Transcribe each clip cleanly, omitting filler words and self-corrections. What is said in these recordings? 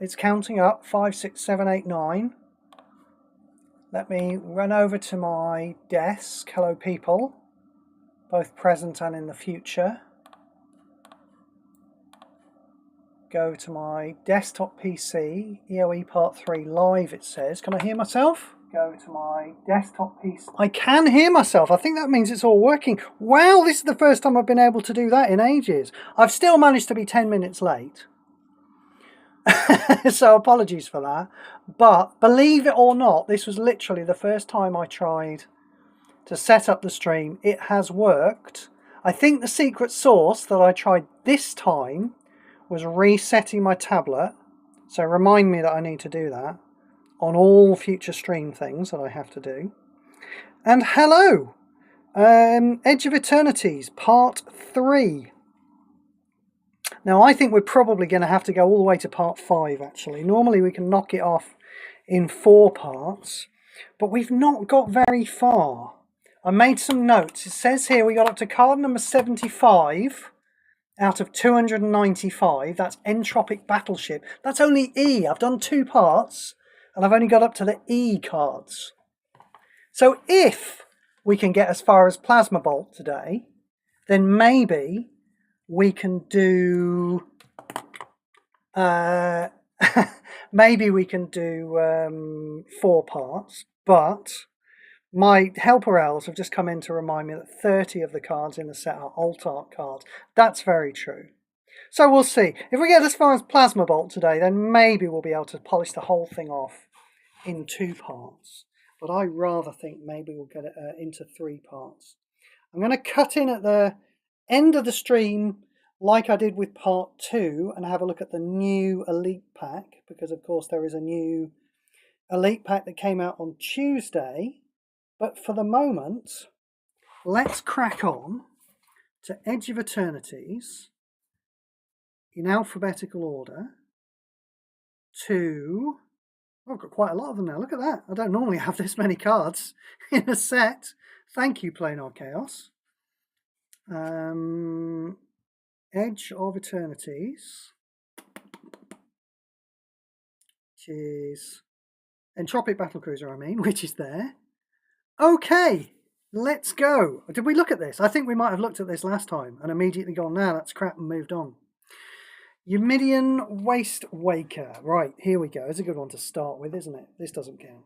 It's counting up. 5, 6, 7, 8, 9. Let me run over to my desk. Hello, people, both present and in the future. Go to my desktop PC, EOE Part 3 live, it says. Can I hear myself? Go to my desktop PC. I can hear myself. I think that means it's all working. Wow, this is the first time I've been able to do that in ages. I've still managed to be 10 minutes late. So apologies for that. But believe it or not, this was literally the first time I tried to set up the stream. It has worked. I think the secret sauce that I tried this time was resetting my tablet. So remind me that I need to do that on all future stream things that I have to do. And hello, Edge of Eternities, Part 3. Now, I think we're probably going to have to go all the way to Part 5, actually. Normally, we can knock it off in 4 parts, but we've not got very far. I made some notes. It says here we got up to card number 75 out of 295. That's Entropic Battleship. That's only E. I've done 2 parts, and I've only got up to the E cards. So if we can get as far as Plasma Bolt today, then maybe we can do maybe we can do 4 parts, but my helper elves have just come in to remind me that 30 of the cards in the set are alt art cards. That's very true. So we'll see. If we get as far as Plasma Bolt today, then maybe we'll be able to polish the whole thing off in 2 parts. But I rather think maybe we'll get it into 3 parts. I'm going to cut in at the end of the stream like I did with part 2 and have a look at the new Elite Pack, because of course there is a new Elite Pack that came out on Tuesday. But for the moment, let's crack on to Edge of Eternities in alphabetical order to... Oh, I've got quite a lot of them now. Look at that. I don't normally have this many cards in a set. Thank you, Planar Chaos. Edge of Eternities, which is Entropic Battlecruiser, I mean, which is there. Okay, let's go. Did we look at this? I think we might have looked at this last time and immediately gone, nah, that's crap, and moved on. Eumidian Waste Waker. Right, here we go. It's a good one to start with, isn't it? This doesn't count.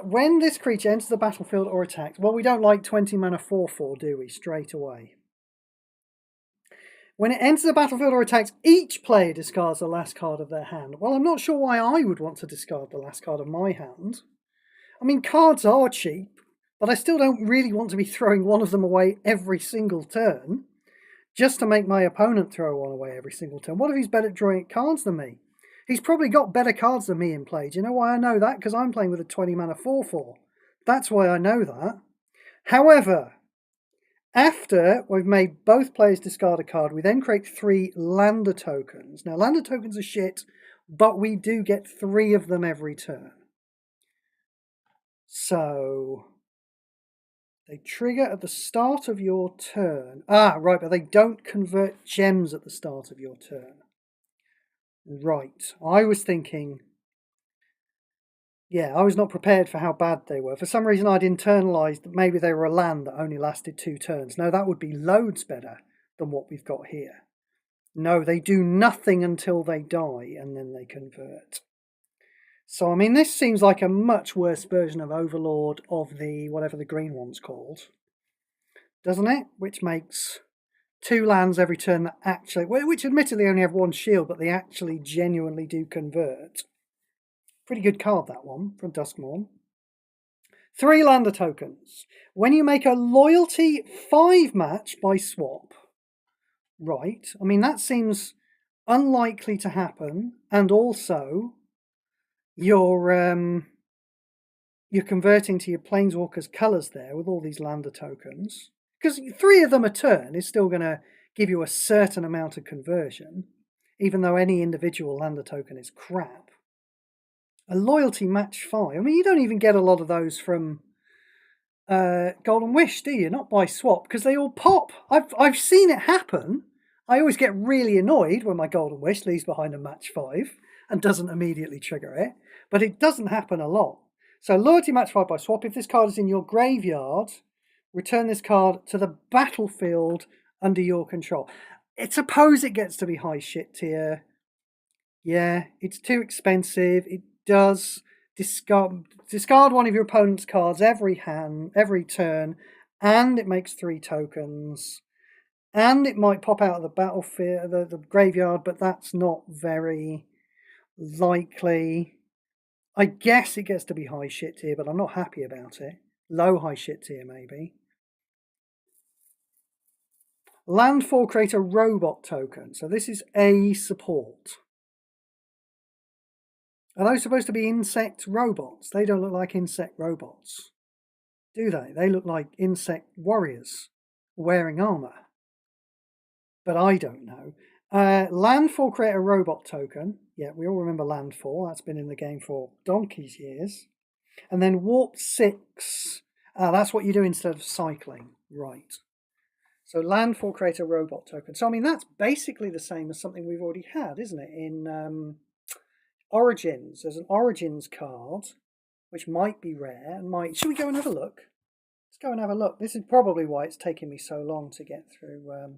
When this creature enters the battlefield or attacks, well, we don't like 20 mana 4/4, do we? Straight away. When it enters the battlefield or attacks, each player discards the last card of their hand. Well, I'm not sure why I would want to discard the last card of my hand. I mean, cards are cheap, but I still don't really want to be throwing one of them away every single turn, just to make my opponent throw one away every single turn. What if he's better at drawing cards than me? He's probably got better cards than me in play. Do you know why I know that? Because I'm playing with a 20 mana 4/4. That's why I know that. However, after we've made both players discard a card, we then create 3 lander tokens. Now, lander tokens are shit, but we do get 3 of them every turn. So they trigger at the start of your turn. Ah, right, but they don't convert gems at the start of your turn. Right, I was thinking... Yeah, I was not prepared for how bad they were. For some reason, I'd internalised that maybe they were a land that only lasted 2 turns. No, that would be loads better than what we've got here. No, they do nothing until they die, and then they convert. So, I mean, this seems like a much worse version of Overlord of the, whatever the green one's called. Doesn't it? Which makes 2 lands every turn that actually... Which admittedly only have 1 shield, but they actually genuinely do convert. Pretty good card, that one, from Duskmorn. 3 lander tokens. When you make a loyalty 5 match by swap. Right. I mean, that seems unlikely to happen. And also, you're converting to your Planeswalker's colours there with all these lander tokens. Because 3 of them a turn is still going to give you a certain amount of conversion, even though any individual lander token is crap. A loyalty match 5. I mean, you don't even get a lot of those from Golden Wish, do you? Not by swap, because they all pop. I've seen it happen. I always get really annoyed when my Golden Wish leaves behind a match 5, and doesn't immediately trigger it, but it doesn't happen a lot. So loyalty match 5 by swap. If this card is in your graveyard, return this card to the battlefield under your control. I suppose it gets to be high shit tier. Yeah, it's too expensive. It does discard one of your opponent's cards every turn, and it makes 3 tokens. And it might pop out of the battlefield, the graveyard, but that's not very likely. I guess it gets to be high shit tier, but I'm not happy about it. Low high shit tier, maybe. Landfall, create a robot token. So this is a support. Are those supposed to be insect robots? They don't look like insect robots, do they? They look like insect warriors wearing armor. But I don't know. Landfall, create a robot token. Yeah, we all remember Landfall. That's been in the game for donkey's years. And then Warp 6. That's what you do instead of cycling. Right. So Landfall, create a robot token. So, I mean, that's basically the same as something we've already had, isn't it? In Origins. There's an Origins card, which might be rare. And should we go and have a look? Let's go and have a look. This is probably why it's taken me so long to get through...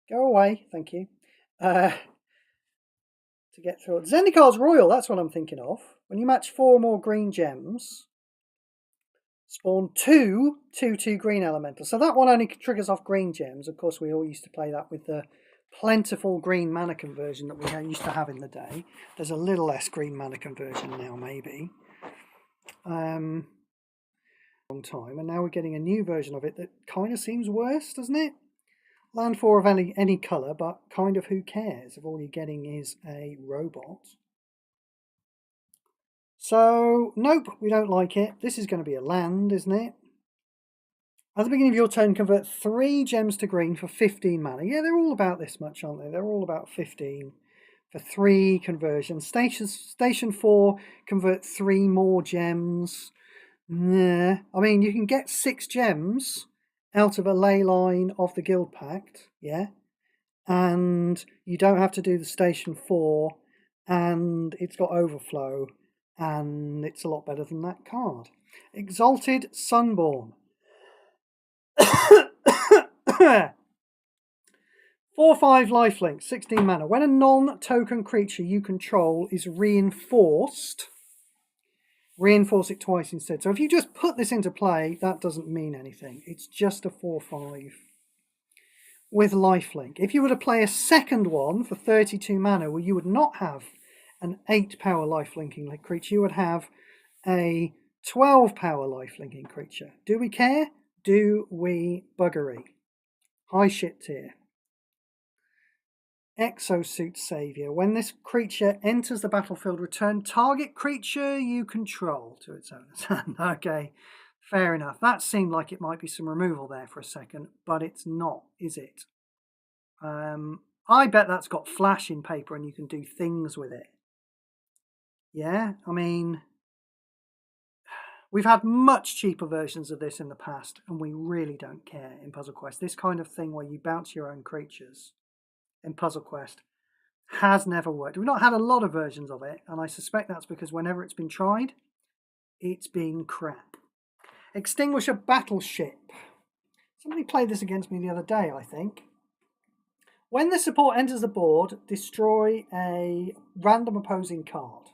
Go away, thank you. To get through it. Zendikar's Royal, that's what I'm thinking of. When you match 4 more green gems, spawn 2 2/2 green elementals. So that one only triggers off green gems. Of course, we all used to play that with the plentiful green mana conversion that we used to have in the day. There's a little less green mana conversion now, maybe. Long time, and now we're getting a new version of it that kind of seems worse, doesn't it? Landfall of any colour, but kind of who cares if all you're getting is a robot. So, nope, we don't like it. This is going to be a land, isn't it? At the beginning of your turn, convert 3 gems to green for 15 mana. Yeah, they're all about this much, aren't they? They're all about 15 for 3 conversions. Station 4, convert 3 more gems. Nah, I mean, you can get 6 gems out of a ley line of the Guild Pact, yeah? And you don't have to do the Station 4, and it's got Overflow, and it's a lot better than that card. Exalted Sunborn. 4/5 lifelink, 16 mana. When a non-token creature you control is reinforced, reinforce it twice instead. So if you just put this into play, that doesn't mean anything. It's just a 4/5 with lifelink. If you were to play a second one for 32 mana, well, you would not have an 8 power lifelinking creature. You would have a 12 power lifelinking creature. Do we care? Do we buggery? High shit tier. Exosuit Savior. When this creature enters the battlefield, return target creature you control to its owner's hand. Okay, fair enough. That seemed like it might be some removal there for a second, but it's not, is it? I bet that's got flash in paper and you can do things with it. Yeah, I mean, we've had much cheaper versions of this in the past, and we really don't care in Puzzle Quest. This kind of thing where you bounce your own creatures in Puzzle Quest has never worked. We've not had a lot of versions of it, and I suspect that's because whenever it's been tried, it's been crap. Extinguish a battleship. Somebody played this against me the other day, I think. When the support enters the board, destroy a random opposing card.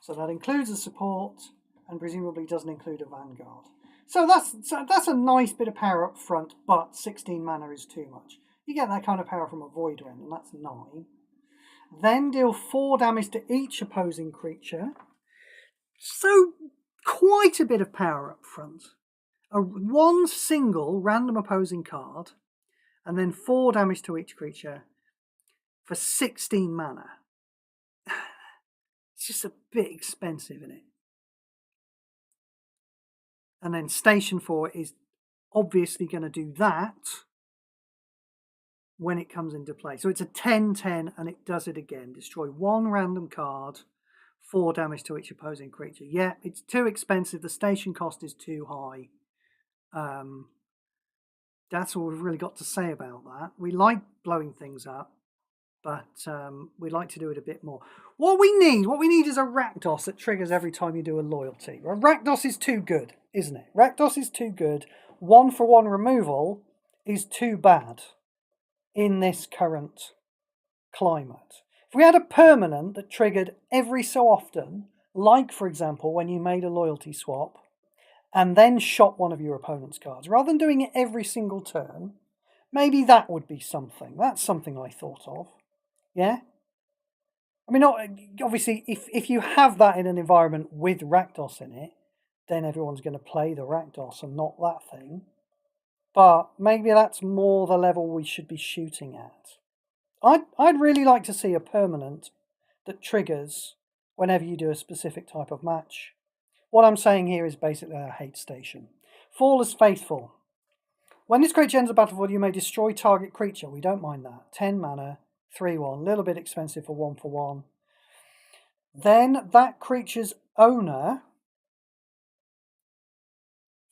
So that includes the support, and presumably doesn't include a vanguard. So that's a nice bit of power up front, but 16 mana is too much. You get that kind of power from a Void Rend, and that's 9. Then deal 4 damage to each opposing creature. So quite a bit of power up front. One single random opposing card, and then 4 damage to each creature for 16 mana. It's just a bit expensive, isn't it? And then Station 4 is obviously going to do that when it comes into play. So it's a 10/10 and it does it again. Destroy 1 random card, 4 damage to each opposing creature. Yeah, it's too expensive. The station cost is too high. That's all we've really got to say about that. We like blowing things up. but we'd like to do it a bit more. What we need is a Rakdos that triggers every time you do a loyalty. Well, Rakdos is too good, isn't it? Rakdos is too good. 1-for-1 removal is too bad in this current climate. If we had a permanent that triggered every so often, like for example when you made a loyalty swap and then shot one of your opponent's cards, rather than doing it every single turn, maybe that would be something. That's something I thought of. Yeah? I mean, obviously, if you have that in an environment with Rakdos in it, then everyone's going to play the Rakdos and not that thing. But maybe that's more the level we should be shooting at. I'd really like to see a permanent that triggers whenever you do a specific type of match. What I'm saying here is basically a hate station. Fall is faithful. When this creature enters the battlefield, you may destroy target creature. We don't mind that. 10 mana, 3/1, a little bit expensive for 1-for-1. Then that creature's owner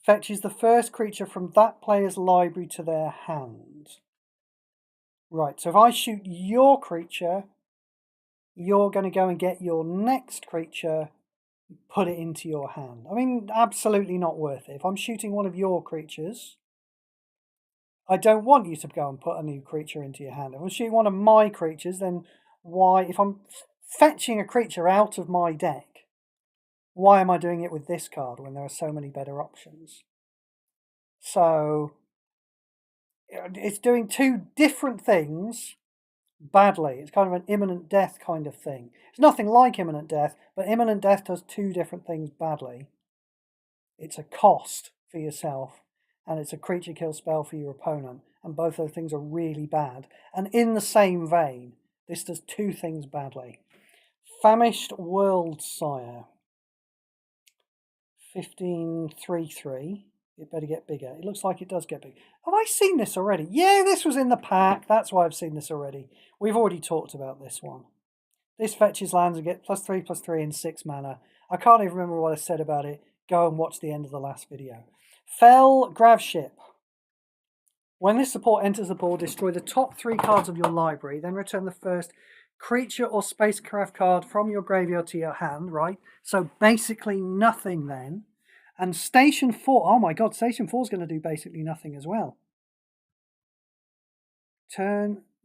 fetches the first creature from that player's library to their hand. Right, so if I shoot your creature, you're going to go and get your next creature, put it into your hand. I mean, absolutely not worth it. If I'm shooting one of your creatures, I don't want you to go and put a new creature into your hand. If I'm shooting one of my creatures, then why, if I'm fetching a creature out of my deck, why am I doing it with this card when there are so many better options? So it's doing two different things badly. It's kind of an imminent death kind of thing. It's nothing like imminent death, but imminent death does two different things badly. It's a cost for yourself, and it's a creature kill spell for your opponent, and both those things are really bad. And in the same vein, this does two things badly. Famished Worldsire. 15/3/3. It better get bigger. It looks like it does get big. Have I seen this already? Yeah, this was in the pack. That's why I've seen this already. We've already talked about this one. This fetches lands and get +3/+3 and 6 mana. I can't even remember what I said about it. Go and watch the end of the last video. Fell Graveship. When this support enters the board, destroy the top 3 cards of your library, then return the first creature or spacecraft card from your graveyard to your hand, right? So basically nothing then. And Station 4, oh my god, Station 4 is going to do basically nothing as well.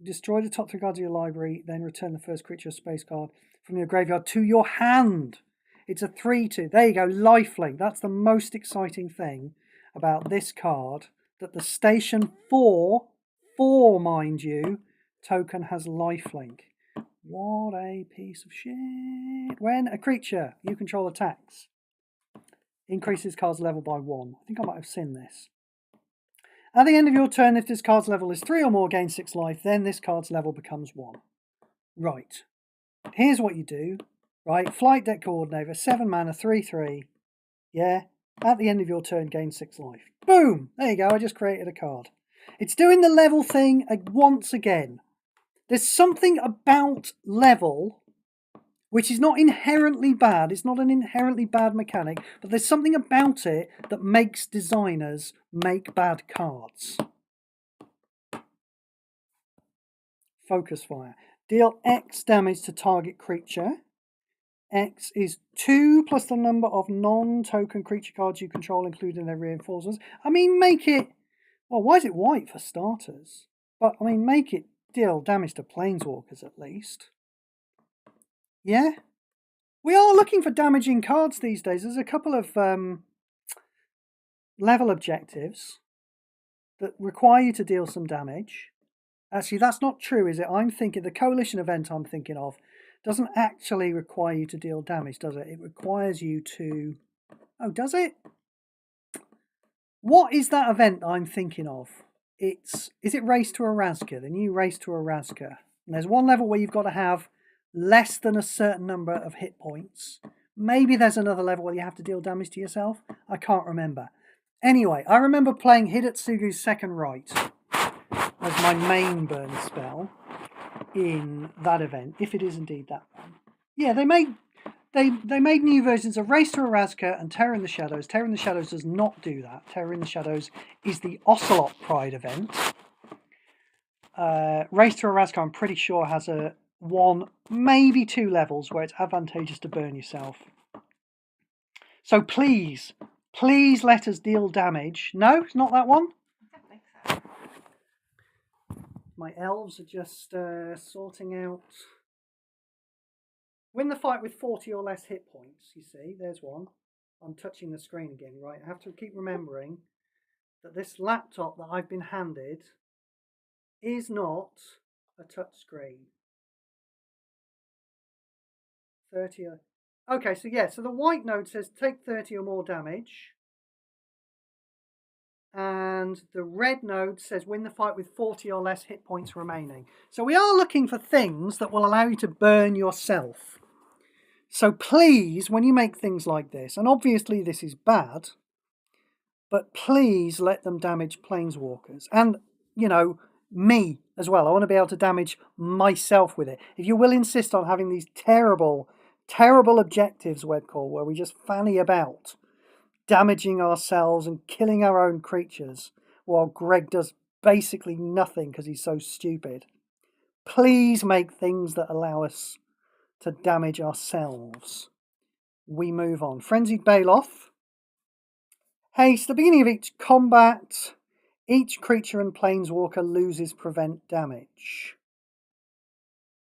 Destroy the top 3 cards of your library, then return the first creature or space card from your graveyard to your hand. It's a 3/2. There you go, lifelink. That's the most exciting thing about this card, that the Station 4, mind you, token has lifelink. What a piece of shit. When a creature you control attacks, increases card's level by 1. I think I might have seen this. At the end of your turn, if this card's level is 3 or more, gain 6 life, then this card's level becomes 1. Right. Here's what you do. Right, Flight Deck Coordinator, 7 mana, 3/3. Yeah. At the end of your turn, gain 6 life. Boom! There you go, I just created a card. It's doing the level thing once again. There's something about level which is not inherently bad. It's not an inherently bad mechanic, but there's something about it that makes designers make bad cards. Focus Fire. Deal X damage to target creature. X is 2 plus the number of non-token creature cards you control, including their reinforcements. I mean, make it... Well, why is it white for starters? But, I mean, make it deal damage to planeswalkers at least. Yeah? We are looking for damaging cards these days. There's a couple of level objectives that require you to deal some damage. Actually, that's not true, is it? I'm thinking the Coalition event I'm thinking of doesn't actually require you to deal damage, does it? It requires you to... Oh, does it? What is that event I'm thinking of? Is it Race to Orazca? The new Race to Orazca. And there's one level where you've got to have less than a certain number of hit points. Maybe there's another level where you have to deal damage to yourself. I can't remember. Anyway, I remember playing Hidetsugu's Second Right as my main burn spell in that event, if it is indeed that one. Yeah, they made new versions of Race to Orazca and Terror in the Shadows. Terror in the Shadows does not do that. Terror in the Shadows is the Ocelot Pride event. Race to Erasca, I'm pretty sure, has a 1, maybe 2 levels where it's advantageous to burn yourself. So please, please let us deal damage. No, it's not that one? I don't think so. My elves are just sorting out. Win the fight with 40 or less hit points, you see. There's one. I'm touching the screen again, right? I have to keep remembering that this laptop that I've been handed is not a touch screen. 30. Okay, so yeah, so the white node says take 30 or more damage. And the red node says win the fight with 40 or less hit points remaining. So we are looking for things that will allow you to burn yourself. So please, when you make things like this, and obviously this is bad, but please let them damage planeswalkers. And, you know, me as well. I want to be able to damage myself with it. If you will insist on having these terrible, terrible objectives, Webcall, where we just fanny about, damaging ourselves and killing our own creatures, while Greg does basically nothing because he's so stupid. Please make things that allow us to damage ourselves. We move on. Frenzied Baloth. Haste. The beginning of each combat, each creature and planeswalker loses prevent damage.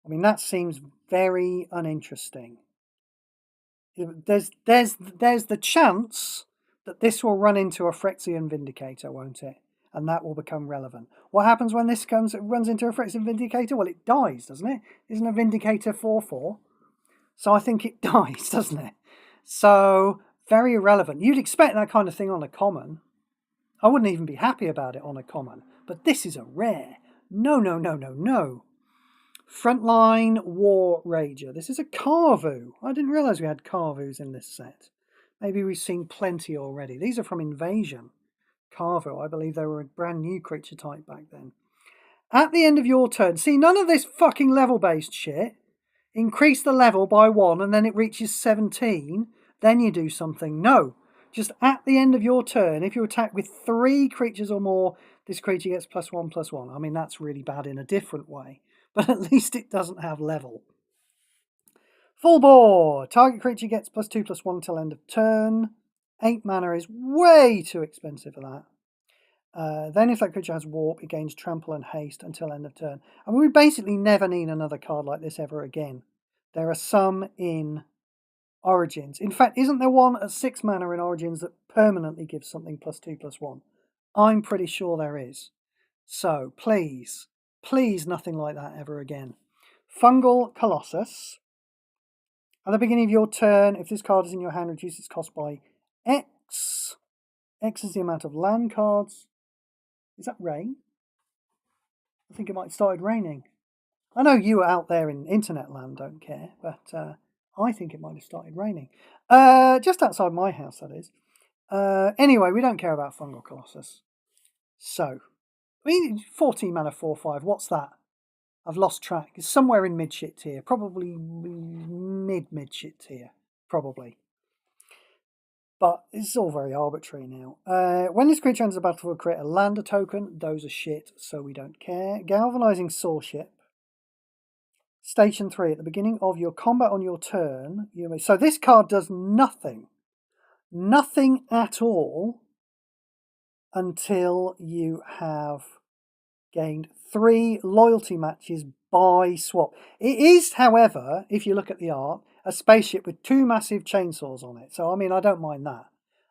I mean, that seems very uninteresting. There's the chance that this will run into a Phyrexian Vindicator, won't it? And that will become relevant. What happens when this runs into a Phyrexian Vindicator? Well, it dies, doesn't it? Isn't a Vindicator 4/4? So I think it dies, doesn't it? So, very irrelevant. You'd expect that kind of thing on a common. I wouldn't even be happy about it on a common. But this is a rare. No, no, no, no, no. Frontline War Rager. This is a Carvu. I didn't realise we had Carvus in this set. Maybe we've seen plenty already. These are from Invasion. Carvu, I believe they were a brand new creature type back then. At the end of your turn, see, none of this fucking level-based shit. Increase the level by 1 and then it reaches 17, then you do something. No, just at the end of your turn, if you attack with 3 creatures or more, this creature gets +1/+1. I mean, that's really bad in a different way, but at least it doesn't have level. Full bore. Target creature gets +2/+1 till end of turn. 8 mana is way too expensive for that. Then if that creature has warp, it gains trample and haste until end of turn. And we basically never need another card like this ever again. There are some in Origins. In fact, isn't there one at 6 mana in Origins that permanently gives something +2/+1? I'm pretty sure there is. So, please, please nothing like that ever again. Fungal Colossus. At the beginning of your turn, if this card is in your hand, reduce its cost by X. X is the amount of land cards. Is that rain? I think it might have started raining. I know you out there in internet land don't care, but I think it might have started raining. Just outside my house, that is. Anyway, we don't care about Fungal Colossus. So, I mean, 14 mana 4/5, what's that? I've lost track. It's somewhere in mid-shit tier. Probably mid-shit tier. Probably. But it's all very arbitrary now. When this creature enters the battlefield, create a lander token. Those are shit, so we don't care. Galvanizing Soulship. Station 3. At the beginning of your combat on your turn, you may... So this card does nothing. Nothing at all until you have gained 3 loyalty matches by swap. It is, however, if you look at the art, a spaceship with 2 massive chainsaws on it. So, I mean, I don't mind that.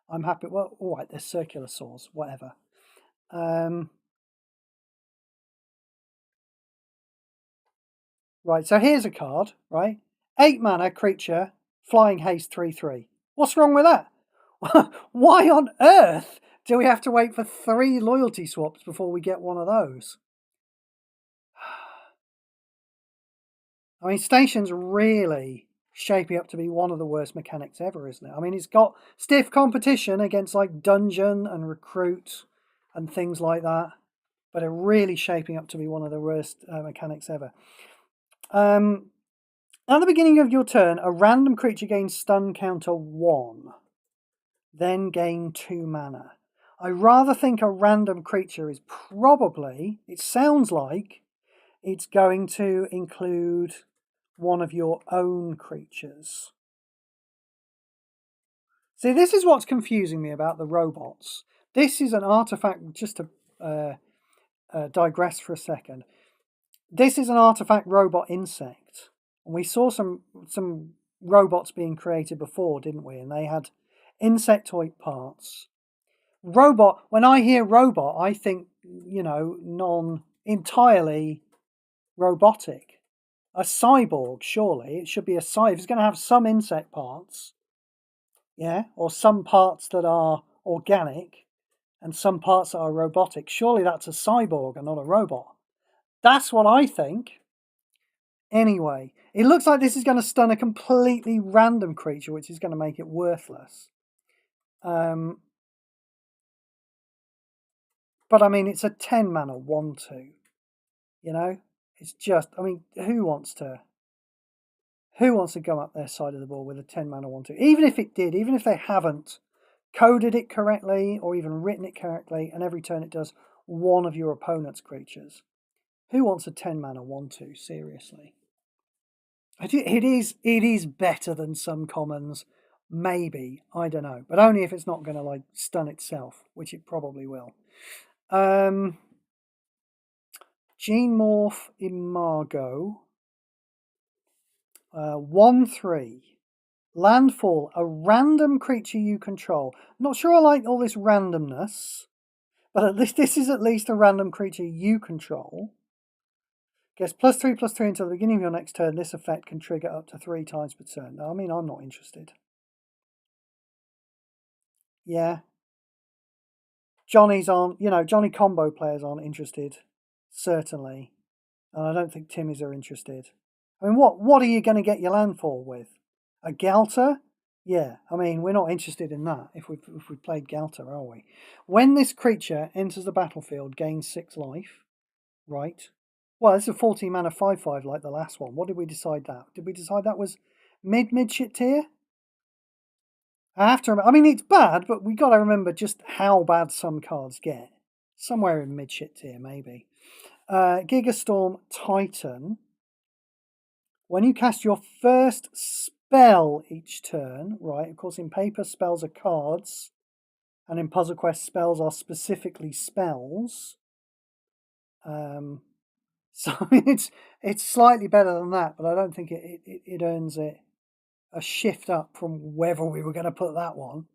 I'm happy. Well, all right, they're circular saws, whatever. Right, so here's a card, right? 8 mana creature, flying haste 3/3. What's wrong with that? Why on earth do we have to wait for 3 loyalty swaps before we get one of those? I mean, Station's really shaping up to be one of the worst mechanics ever, isn't it? I mean, it's got stiff competition against like Dungeon and Recruit and things like that, but it's really shaping up to be one of the worst mechanics ever. At the beginning of your turn, a random creature gains stun counter 1, then gain 2 mana. I rather think a random creature is probably, it sounds like, it's going to include one of your own creatures. See, this is what's confusing me about the robots. This is an artifact, just to digress for a second. This is an artifact robot insect. And we saw some robots being created before, didn't we? And they had insectoid parts. Robot, when I hear robot, I think, you know, non-entirely robotic. A cyborg, surely. It should be a cyborg. It's going to have some insect parts. Yeah, or some parts that are organic and some parts that are robotic. Surely that's a cyborg and not a robot. That's what I think. Anyway, it looks like this is going to stun a completely random creature, which is going to make it worthless. But I mean, it's a 10 mana 1/2. You know, it's just, I mean, who wants to go up their side of the board with a 10 mana 1/2? Even if it did, even if they haven't coded it correctly or even written it correctly, and every turn it does one of your opponent's creatures. Who wants a 10 mana 1/2? Seriously. It is better than some commons, maybe, I don't know, but only if it's not going to like stun itself, which it probably will. Gene Morph Imago. 1/3. Landfall, a random creature you control. Not sure I like all this randomness, but at least this is at least a random creature you control. Gets +3/+3 until the beginning of your next turn. This effect can trigger up to 3 times per turn. I mean, I'm not interested. Yeah. Johnny's aren't, you know, Johnny combo players aren't interested. Certainly. And I don't think Timmies are interested. I mean, what are you going to get your landfall with? A Galter? Yeah, I mean, we're not interested in that if we played Galter, are we? When this creature enters the battlefield, gains 6 life, right? Well, it's a 14 mana 5/5 like the last one. What did we decide that? Did we decide that was mid shit tier? I have to remember. I mean, it's bad, but we got to remember just how bad some cards get. Somewhere in mid shit tier, maybe. Gigastorm Titan. When you cast your first spell each turn, right? Of course, in Paper, spells are cards, and in Puzzle Quest, spells are specifically spells. So I mean, it's slightly better than that, but I don't think it earns it a shift up from wherever we were going to put that one.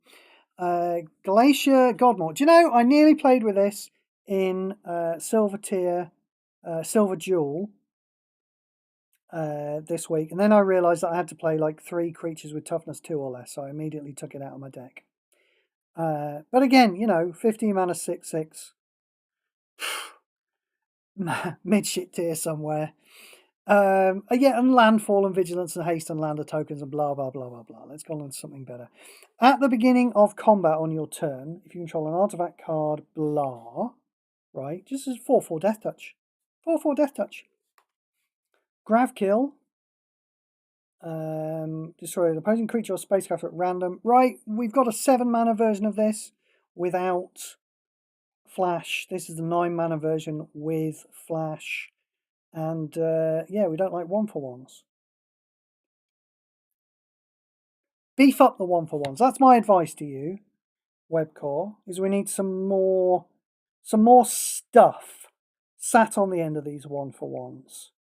Glacier Godmore. Do you know, I nearly played with this in Silver Tier, Silver Jewel this week, and then I realised that I had to play like 3 creatures with toughness 2 or less, so I immediately took it out of my deck. But again, you know, 15 mana 6/6. Mid shit tier somewhere. Yeah, and landfall and vigilance and haste and lander tokens and blah blah blah blah blah. Let's go on to something better. At the beginning of combat on your turn, if you control an artifact card, blah, right? Just as 4/4 death touch. 4/4 death touch. Grav kill. Destroy an opposing creature or spacecraft at random. Right, we've got a 7 mana version of this without flash. This is the 9 mana version with flash. And yeah, we don't like 1/1s. Beef up the 1/1s. That's my advice to you, Webcore, is we need some more stuff sat on the end of these 1/1s.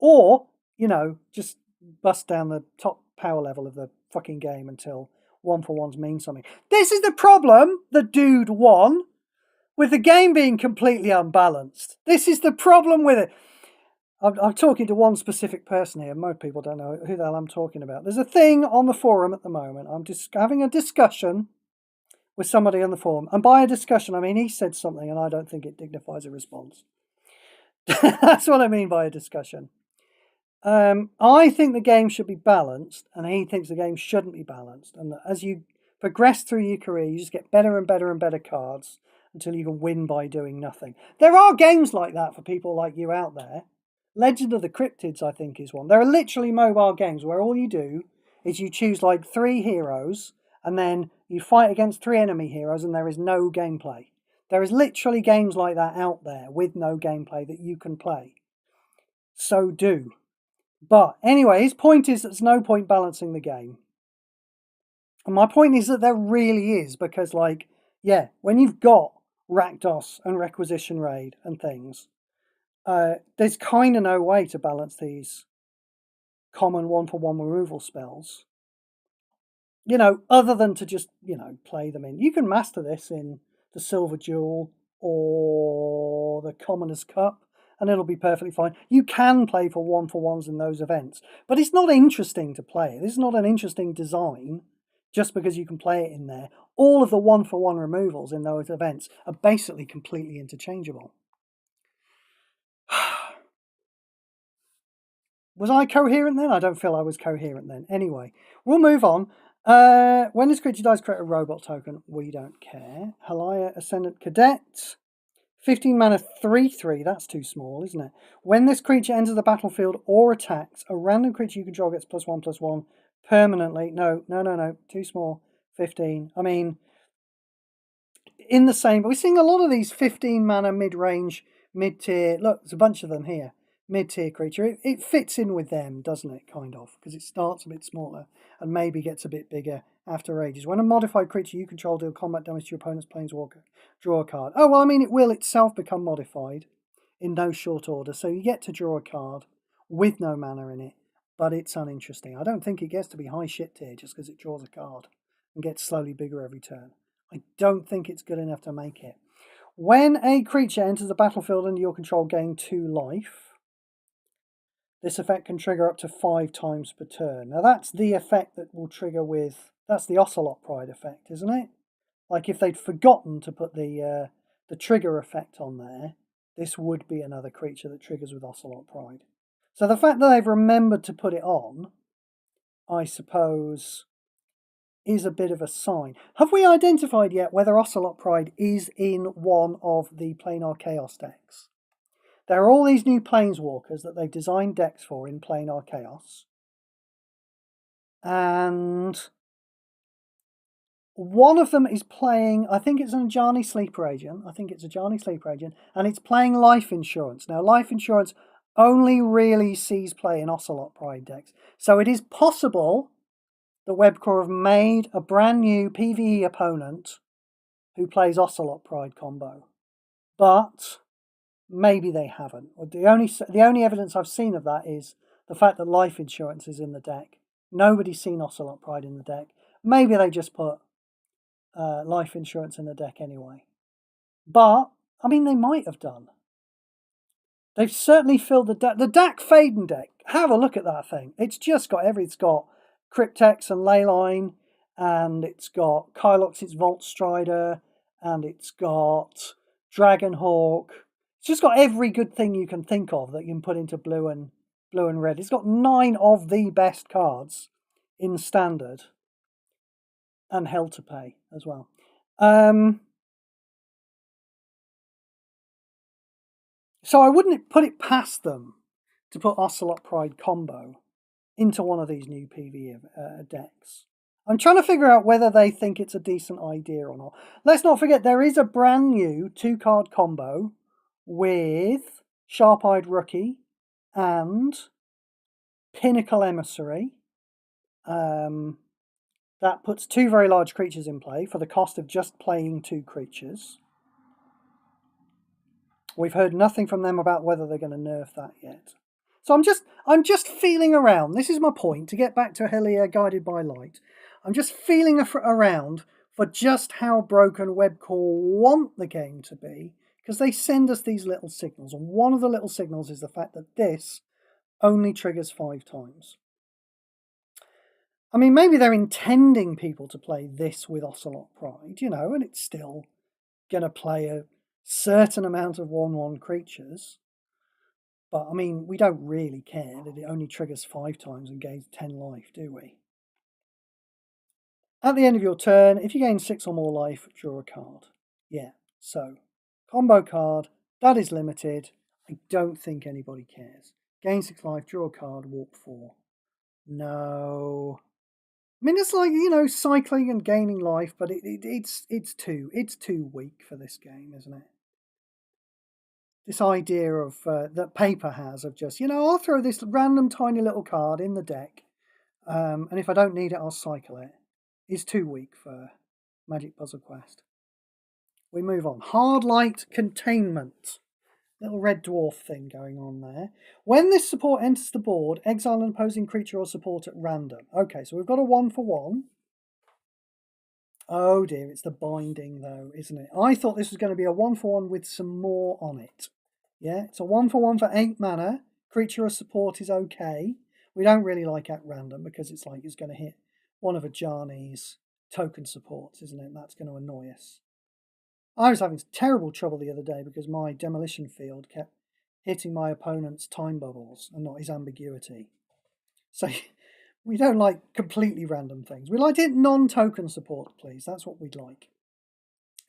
Or, you know, just bust down the top power level of the fucking game until 1/1s mean something. This is the problem the dude won with the game being completely unbalanced. This is the problem with it. I'm talking to one specific person here. Most people don't know who the hell I'm talking about. There's a thing on the forum at the moment. I'm just having a discussion with somebody on the forum. And by a discussion, I mean he said something and I don't think it dignifies a response. That's what I mean by a discussion. I think the game should be balanced, and he thinks the game shouldn't be balanced. And as you progress through your career, you just get better and better and better cards until you can win by doing nothing. There are games like that for people like you out there. Legend of the Cryptids, I think, is one. There are literally mobile games where all you do is you choose like 3 heroes, and then you fight against 3 enemy heroes, and there is no gameplay. There is literally games like that out there with no gameplay that you can play. So do. But anyway, his point is there's no point balancing the game. And my point is that there really is, because, like, yeah, when you've got Rakdos and Requisition Raid and things, there's kind of no way to balance these common 1-for-1 removal spells. You know, other than to just, you know, play them in. You can master this in the Silver Jewel or the Commoner's Cup, and it'll be perfectly fine. You can play for 1-for-1s in those events, but it's not interesting to play. This is not an interesting design just because you can play it in there. All of the 1-for-1 removals in those events are basically completely interchangeable. Was I coherent then? I don't feel I was coherent then. Anyway, we'll move on. When this creature dies, create a robot token. We don't care. Halaya Ascendant Cadet. 15 mana 3/3. That's too small, isn't it? When this creature enters the battlefield or attacks, a random creature you control gets +1/+1 permanently. No. Too small. 15. I mean, in the same, but we're seeing a lot of these 15 mana mid-range, mid-tier. Look, there's a bunch of them here. Mid-tier creature. It fits in with them, doesn't it? Kind of, because it starts a bit smaller and maybe gets a bit bigger after ages. When a modified creature you control deals combat damage to your opponent's planeswalker, draw a card. Oh, well, I mean, it will itself become modified in no short order, so you get to draw a card with no mana in it, but it's uninteresting. I don't think it gets to be high shit tier just because it draws a card and gets slowly bigger every turn. I don't think it's good enough to make it. When a creature enters the battlefield under your control, gain 2 life. This effect can trigger up to 5 times per turn. Now that's the effect that will trigger with... That's the Ocelot Pride effect, isn't it? Like if they'd forgotten to put the trigger effect on there, this would be another creature that triggers with Ocelot Pride. So the fact that they've remembered to put it on, I suppose, is a bit of a sign. Have we identified yet whether Ocelot Pride is in one of the Planar Chaos decks? There are all these new Planeswalkers that they've designed decks for in Planar Chaos. And one of them is playing, I think it's an Ajani Sleeper Agent. And it's playing Life Insurance. Now, Life Insurance only really sees play in Ocelot Pride decks. So it is possible that Webcore have made a brand new PvE opponent who plays Ocelot Pride combo. But maybe they haven't. The only evidence I've seen of that is the fact that Life Insurance is in the deck. Nobody's seen Ocelot Pride in the deck. Maybe they just put Life Insurance in the deck anyway. But, I mean, they might have done. They've certainly filled the deck. The Dak Faden deck, have a look at that thing. It's just got it's got Cryptex and Leyline, and it's got Kylox's Vault Strider, and it's got Dragonhawk. It's just got every good thing you can think of that you can put into blue and red. It's got 9 of the best cards in Standard, and Hell to Pay as well. So I wouldn't put it past them to put Ocelot Pride combo into one of these new PvE decks. I'm trying to figure out whether they think it's a decent idea or not. Let's not forget there is a brand new 2-card combo with Sharp-Eyed Rookie and Pinnacle Emissary. That puts 2 very large creatures in play for the cost of just playing 2 creatures. We've heard nothing from them about whether they're going to nerf that yet. So I'm just feeling around. This is my point, to get back to Helia Guided by Light. I'm just feeling around for just how broken Webcore want the game to be, because they send us these little signals. And one of the little signals is the fact that this only triggers 5 times. I mean, maybe they're intending people to play this with Ocelot Pride, you know, and it's still going to play a certain amount of 1/1 creatures. But, I mean, we don't really care that it only triggers 5 times and gains 10 life, do we? At the end of your turn, if you gain 6 or more life, draw a card. Yeah, so, combo card, that is limited. I don't think anybody cares. Gain 6 life, draw a card, walk 4. No. I mean, it's like, you know, cycling and gaining life, but it's too weak for this game, isn't it? This idea of that paper has of just, you know, I'll throw this random tiny little card in the deck, and if I don't need it, I'll cycle it, is too weak for Magic Puzzle Quest. We move on. Hard Light Containment. Little red dwarf thing going on there. When this support enters the board, exile an opposing creature or support at random. Okay, so we've got a 1/1. Oh dear, it's the binding though, isn't it? I thought this was going to be a 1/1 with some more on it. Yeah, it's a 1/1 for 8 mana. Creature or support is okay. We don't really like at random because it's like it's going to hit one of Ajani's token supports, isn't it? And that's going to annoy us. I was having terrible trouble the other day because my demolition field kept hitting my opponent's time bubbles and not his ambiguity. So we don't like completely random things. We like it non-token support, please. That's what we'd like.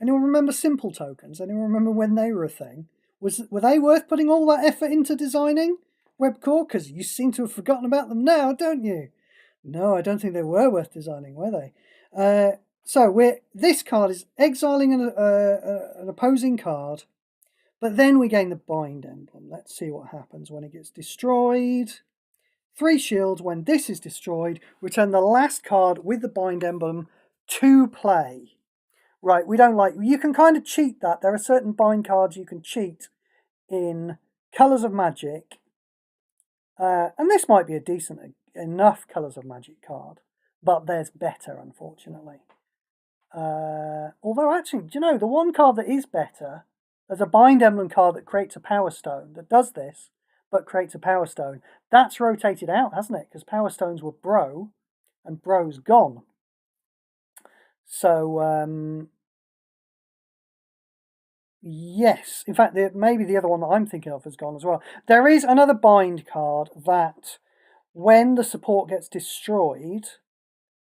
Anyone remember simple tokens? Anyone remember when they were a thing? Were they worth putting all that effort into designing Webcore? Because you seem to have forgotten about them now, don't you? No, I don't think they were worth designing, were they? So this card is exiling an opposing card, but then we gain the bind emblem. Let's see what happens when it gets destroyed. 3 shields. When this is destroyed, return the last card with the bind emblem to play. Right, we don't like... You can kind of cheat that. There are certain bind cards you can cheat in Colours of Magic. And this might be a decent enough Colours of Magic card. But there's better, unfortunately. Although, actually, do you know, the one card that is better... There's a bind emblem card that creates a Power Stone that does this, but creates a Power Stone. That's rotated out, hasn't it? Because Power Stones were Bro, and Bro's gone. So, yes. In fact, maybe the other one that I'm thinking of has gone as well. There is another bind card that, when the support gets destroyed,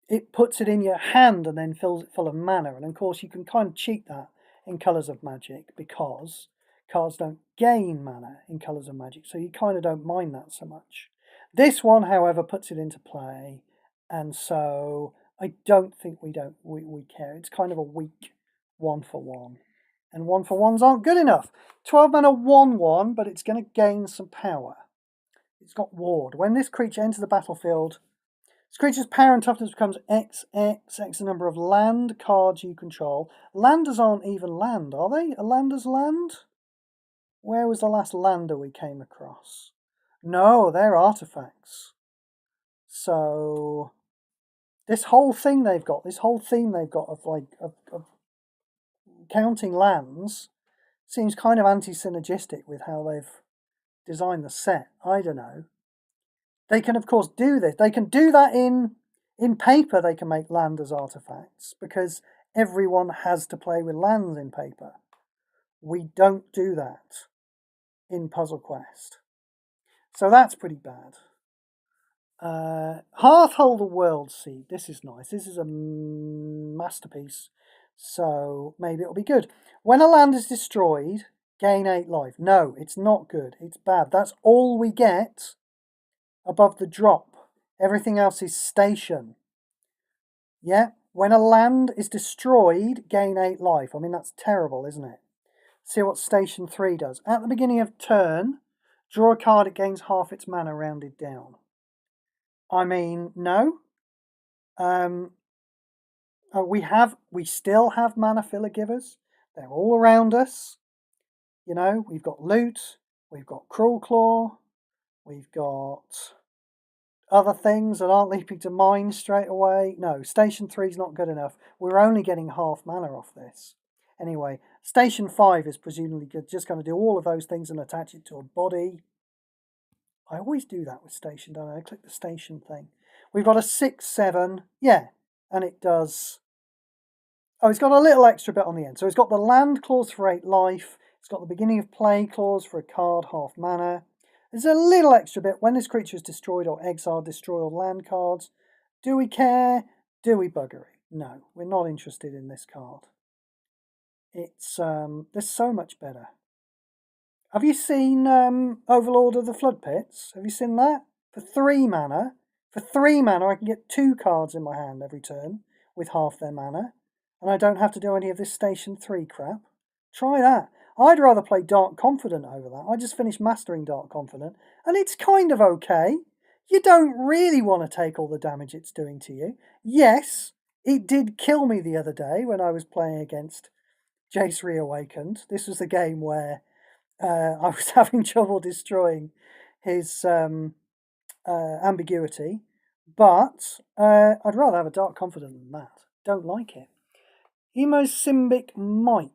it puts it in your hand and then fills it full of mana. And of course, you can kind of cheat that in Colours of Magic because cards don't gain mana in Colours of Magic, so you kind of don't mind that so much. This one, however, puts it into play, and so I don't think we care. It's kind of a weak 1/1, and 1/1s aren't good enough. 12 mana 1/1, but it's going to gain some power. It's got Ward. When this creature enters the battlefield, this creature's power and toughness becomes X the number of land cards you control. Landers aren't even land, are they? A lander's land? Where was the last lander we came across? No, they're artifacts. So this whole thing they've got, this whole theme they've got of counting lands seems kind of anti-synergistic with how they've designed the set. I don't know. They can, of course, do this. They can do that in paper. They can make land as artifacts because everyone has to play with lands in paper. We don't do that in Puzzle Quest. So that's pretty bad. Hearthholder World Seed. This is nice. This is a masterpiece. So maybe it'll be good. When a land is destroyed, gain 8 life. No, it's not good. It's bad. That's all we get above the drop. Everything else is station. Yeah? When a land is destroyed, gain 8 life. I mean, that's terrible, isn't it? See what station 3 does. At the beginning of turn, draw a card, it gains half its mana rounded down. I mean, no. We still have mana filler givers. They're all around us. You know, we've got Loot, we've got Cruel Claw, we've got other things that aren't leaping to mind straight away. No, Station 3 is not good enough. We're only getting half mana off this. Anyway, Station 5 is presumably just going to do all of those things and attach it to a body. I always do that with Station, don't I? I click the Station thing. We've got a 6/7, yeah, and it does... Oh, it's got a little extra bit on the end. So it's got the land clause for 8 life. It's got the beginning of play clause for a card, half mana. There's a little extra bit. When this creature is destroyed or exiled, destroy all land cards. Do we care? Do we bugger it? No, we're not interested in this card. It's there's so much better. Have you seen Overlord of the Flood Pits? Have you seen that? For 3 mana, For 3 mana, I can get 2 cards in my hand every turn with half their mana, and I don't have to do any of this Station 3 crap. Try that. I'd rather play Dark Confident over that. I just finished mastering Dark Confident, and it's kind of okay. You don't really want to take all the damage it's doing to you. Yes, it did kill me the other day when I was playing against Jace Reawakened. This was the game where I was having trouble destroying his ambiguity, but I'd rather have a Dark Confident than that. Don't like it. Hemosymbic Might.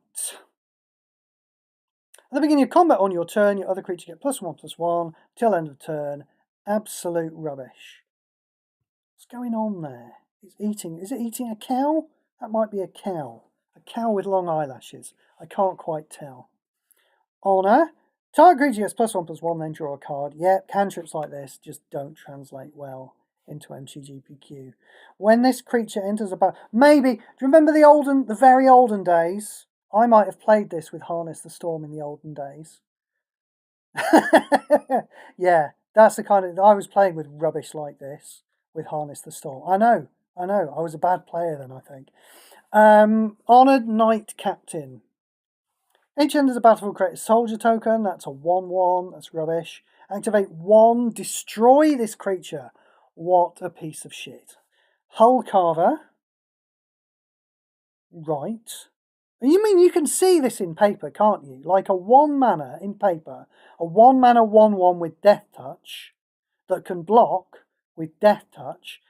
At the beginning of combat on your turn, your other creature get +1/+1 till end of turn. Absolute rubbish. What's going on there? Is it eating a cow? That might be a cow. A cow with long eyelashes. I can't quite tell. Honor. Target creature gets +1/+1, then draw a card. Yep, cantrips like this just don't translate well into MTGPQ. When this creature enters a battle, maybe, do you remember the very olden days? I might have played this with Harness the Storm in the olden days. Yeah, that's the kind of, I was playing with rubbish like this with Harness the Storm. I know, I was a bad player then, I think. Honored Knight Captain. Each enters a battlefield, create a soldier token. That's a 1/1. That's rubbish. Activate 1. Destroy this creature. What a piece of shit. Hull Carver. Right. You mean you can see this in paper, can't you? Like a 1 mana in paper. A 1 mana 1/1 with Death Touch that can block with Death Touch.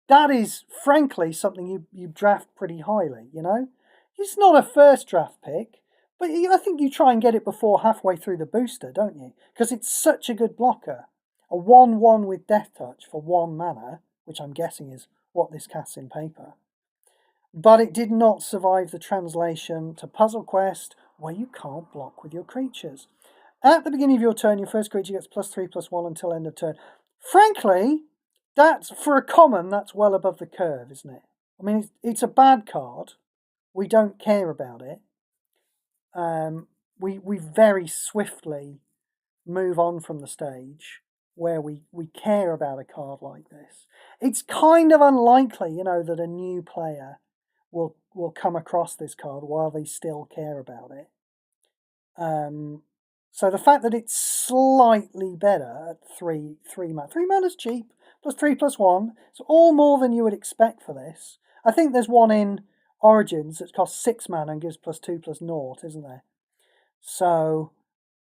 That is, frankly, something you draft pretty highly, you know? It's not a first draft pick. But I think you try and get it before halfway through the booster, don't you? Because it's such a good blocker. A 1/1 with Death Touch for 1 mana, which I'm guessing is what this casts in paper. But it did not survive the translation to Puzzle Quest, where you can't block with your creatures. At the beginning of your turn, your first creature gets +3/+1 until end of turn. Frankly, that's, for a common, that's well above the curve, isn't it? I mean, it's a bad card. We don't care about it. We very swiftly move on from the stage where we care about a card like this. It's kind of unlikely, you know, that a new player will come across this card while they still care about it. So the fact that it's slightly better at 3 mana. 3 mana's cheap, +3/+1. It's all more than you would expect for this. I think there's one in Origins that costs 6 mana and gives +2/+0, isn't there? So,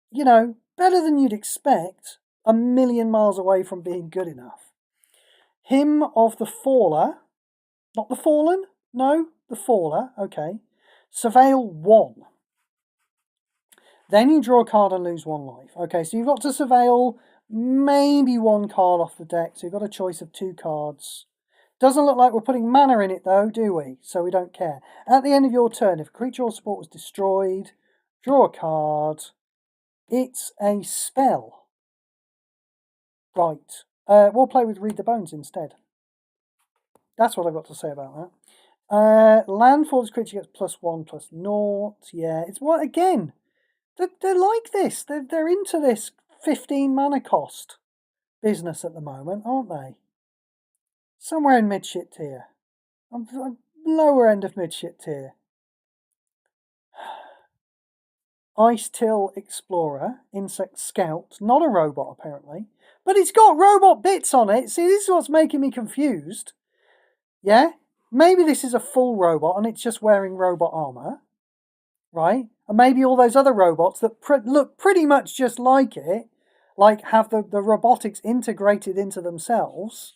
you know, better than you'd expect, a million miles away from being good enough. Hymn of the Faller, not the Fallen, no, the Faller, okay. Surveil 1. Then you draw a card and lose 1 life. Okay, so you've got to surveil maybe 1 card off the deck, so you've got a choice of 2 cards. Doesn't look like we're putting mana in it though, do we? So we don't care. At the end of your turn, if a creature or support was destroyed, draw a card. It's a spell. Right. We'll play with Read the Bones instead. That's what I've got to say about that. Landfall, this creature gets +1/+0. Yeah, it's what again? They're like this. They're into this 15 mana cost business at the moment, aren't they? Somewhere in mid-shit tier. I'm lower end of mid-shit tier. Ice Till Explorer, Insect Scout, not a robot apparently, but it's got robot bits on it. See, this is what's making me confused. Yeah, maybe this is a full robot and it's just wearing robot armor, right? And maybe all those other robots that look pretty much just like it, like have the robotics integrated into themselves.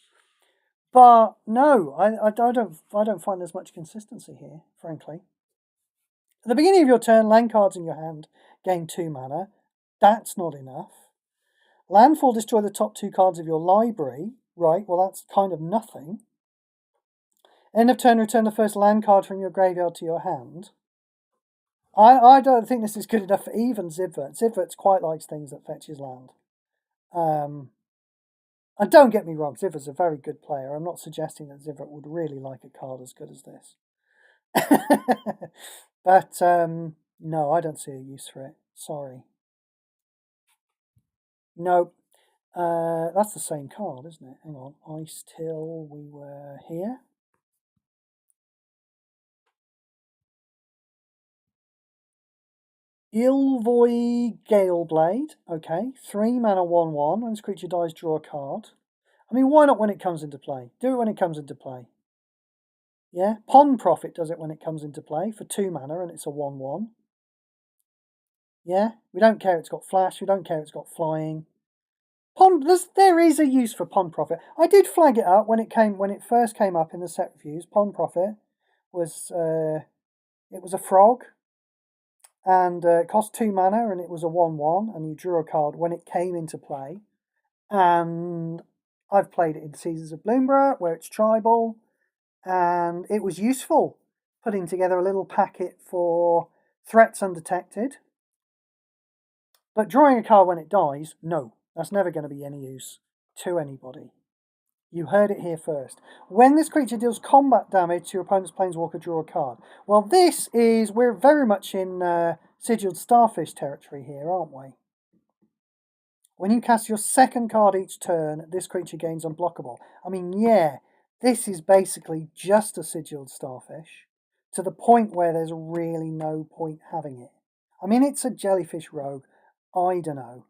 But no, I don't find there's much consistency here, frankly. At the beginning of your turn, land cards in your hand gain 2 mana. That's not enough. Landfall, destroy the top 2 cards of your library. Right, well that's kind of nothing. End of turn, return the first land card from your graveyard to your hand. I don't think this is good enough for even Zivert. Zivert quite likes things that fetch his land. And don't get me wrong, Zivert's a very good player. I'm not suggesting that Zivert would really like a card as good as this. But no, I don't see a use for it. Sorry. No. That's the same card, isn't it? Hang on. Ice till we were here. Ilvoy Galeblade. Okay. 3 mana 1/1. When this creature dies, draw a card. I mean, why not when it comes into play? Do it when it comes into play. Yeah. Pond Prophet does it when it comes into play for 2 mana and it's a 1/1. Yeah. We don't care it's got flash. We don't care it's got flying. There is a use for Pond Prophet. I did flag it up when it first came up in the set reviews. Pond Prophet was it was a frog, and it cost 2 mana, and it was a 1/1, and you drew a card when it came into play. And I've played it in Seasons of Bloomborough, where it's tribal, and it was useful putting together a little packet for threats undetected. But drawing a card when it dies, no. That's never going to be any use to anybody. You heard it here first. When this creature deals combat damage to your opponent's planeswalker, draw a card. Well, we're very much in Sigiled Starfish territory here, aren't we? When you cast your second card each turn, this creature gains unblockable. I mean, yeah, this is basically just a Sigiled Starfish, to the point where there's really no point having it. I mean, it's a jellyfish rogue. I don't know.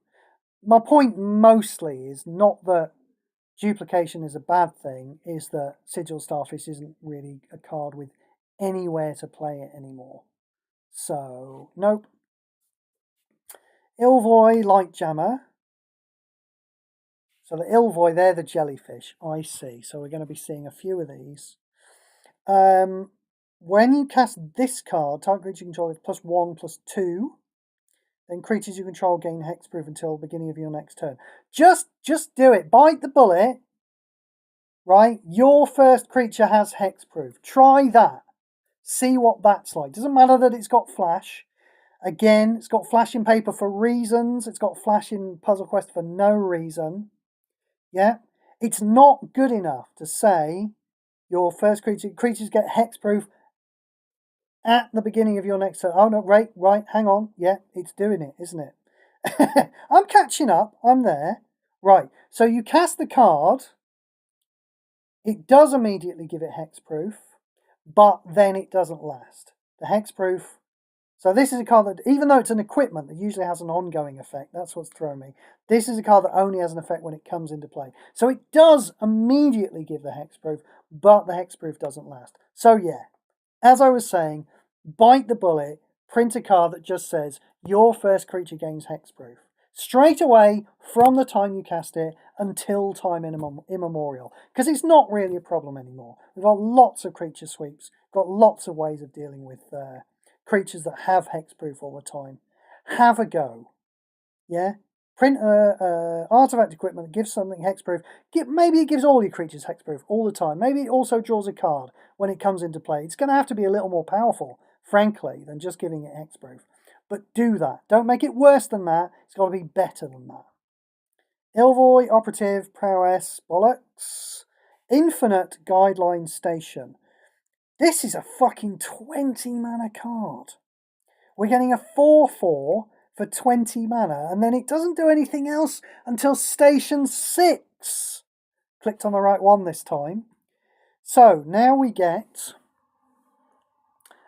My point mostly is not that duplication is a bad thing, is that Sigil Starfish isn't really a card with anywhere to play it anymore. So, nope. Ilvoy Lightjammer. So the Ilvoy, they're the jellyfish. I see. So we're going to be seeing a few of these. When you cast this card, target creature you control is +1/+2. Then creatures you control gain hexproof until the beginning of your next turn. Just do it. Bite the bullet. Right? Your first creature has hexproof. Try that. See what that's like. Doesn't matter that it's got flash. Again, it's got flash in paper for reasons. It's got flash in Puzzle Quest for no reason. Yeah? It's not good enough to say your first creatures get hexproof at the beginning of your next turn. Oh, no, right, hang on. Yeah, it's doing it, isn't it? I'm catching up. I'm there. Right, so you cast the card. It does immediately give it hexproof, but then it doesn't last. The hexproof. So this is a card that, even though it's an equipment that usually has an ongoing effect, that's what's thrown me. This is a card that only has an effect when it comes into play. So it does immediately give the hexproof, but the hexproof doesn't last. So yeah, as I was saying, bite the bullet, print a card that just says, your first creature gains hexproof. Straight away, from the time you cast it, until time immemorial. Because it's not really a problem anymore. We've got lots of creature sweeps, got lots of ways of dealing with creatures that have hexproof all the time. Have a go. Yeah? Print artifact equipment that gives something hexproof. Maybe it gives all your creatures hexproof all the time. Maybe it also draws a card when it comes into play. It's going to have to be a little more powerful, frankly, than just giving it hexproof. But do that. Don't make it worse than that. It's got to be better than that. Ilvoy, Operative, Prowess, Bollocks. Infinite Guideline Station. This is a fucking 20 mana card. We're getting a 4/4 for 20 mana, and then it doesn't do anything else until Station 6. Clicked on the right one this time. So now we get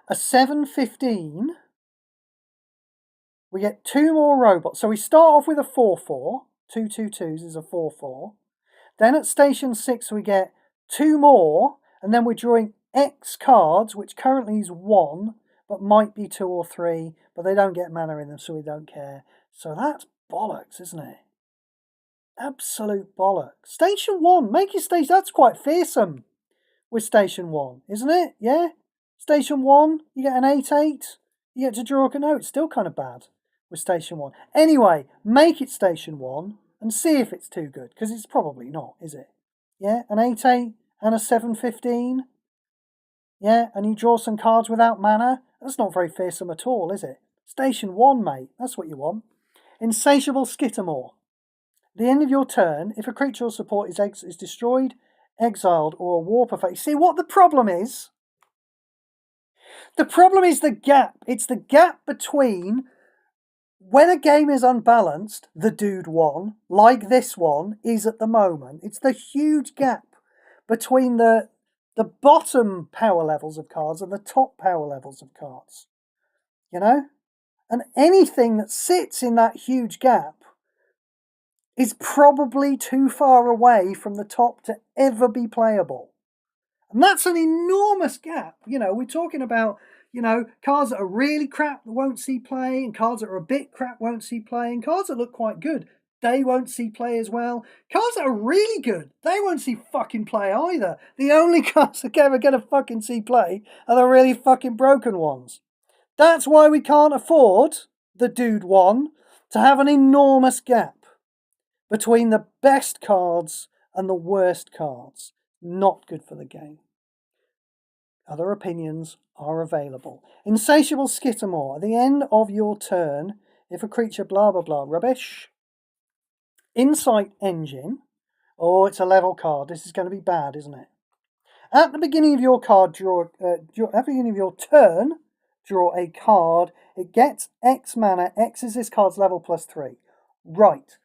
a 7/15. We get 2 more robots. So we start off with a 4/4. 2 2/2s is a 4/4. Then at Station 6 we get 2 more, and then we're drawing X cards, which currently is 1, but might be 2 or 3, but they don't get mana in them, so we don't care. So that's bollocks, isn't it? Absolute bollocks. Station 1, make your station, that's quite fearsome with Station 1, isn't it? Yeah? Station 1, you get an 8/8, you get to draw a... No, it's still kind of bad with Station 1. Anyway, make it Station 1 and see if it's too good, because it's probably not, is it? Yeah, an 8/8 and a 7/15. Yeah, and you draw some cards without mana. That's not very fearsome at all, is it? Station 1, mate. That's what you want. Insatiable Skittermore. At the end of your turn, if a creature or support is destroyed, exiled, or a warp effect. See what the problem is? The problem is the gap. It's the gap between when a game is unbalanced, the dude one, like this one, is at the moment. It's the huge gap between the bottom power levels of cards and the top power levels of cards. You know? And anything that sits in that huge gap is probably too far away from the top to ever be playable. And that's an enormous gap. You know, we're talking about, you know, cards that are really crap that won't see play, and cards that are a bit crap won't see play, and cards that look quite good, they won't see play as well. Cards that are really good, they won't see fucking play either. The only cards that are ever going to fucking see play are the really fucking broken ones. That's why we can't afford, the dude one, to have an enormous gap between the best cards and the worst cards. Not good for the game. Other opinions are available. Insatiable Skittermore. At the end of your turn, if a creature blah blah blah rubbish. Insight Engine. Oh, it's a level card. This is going to be bad, isn't it? At the beginning of your card, at the beginning of your turn, draw a card. It gets X mana. X is this card's level +3. Right.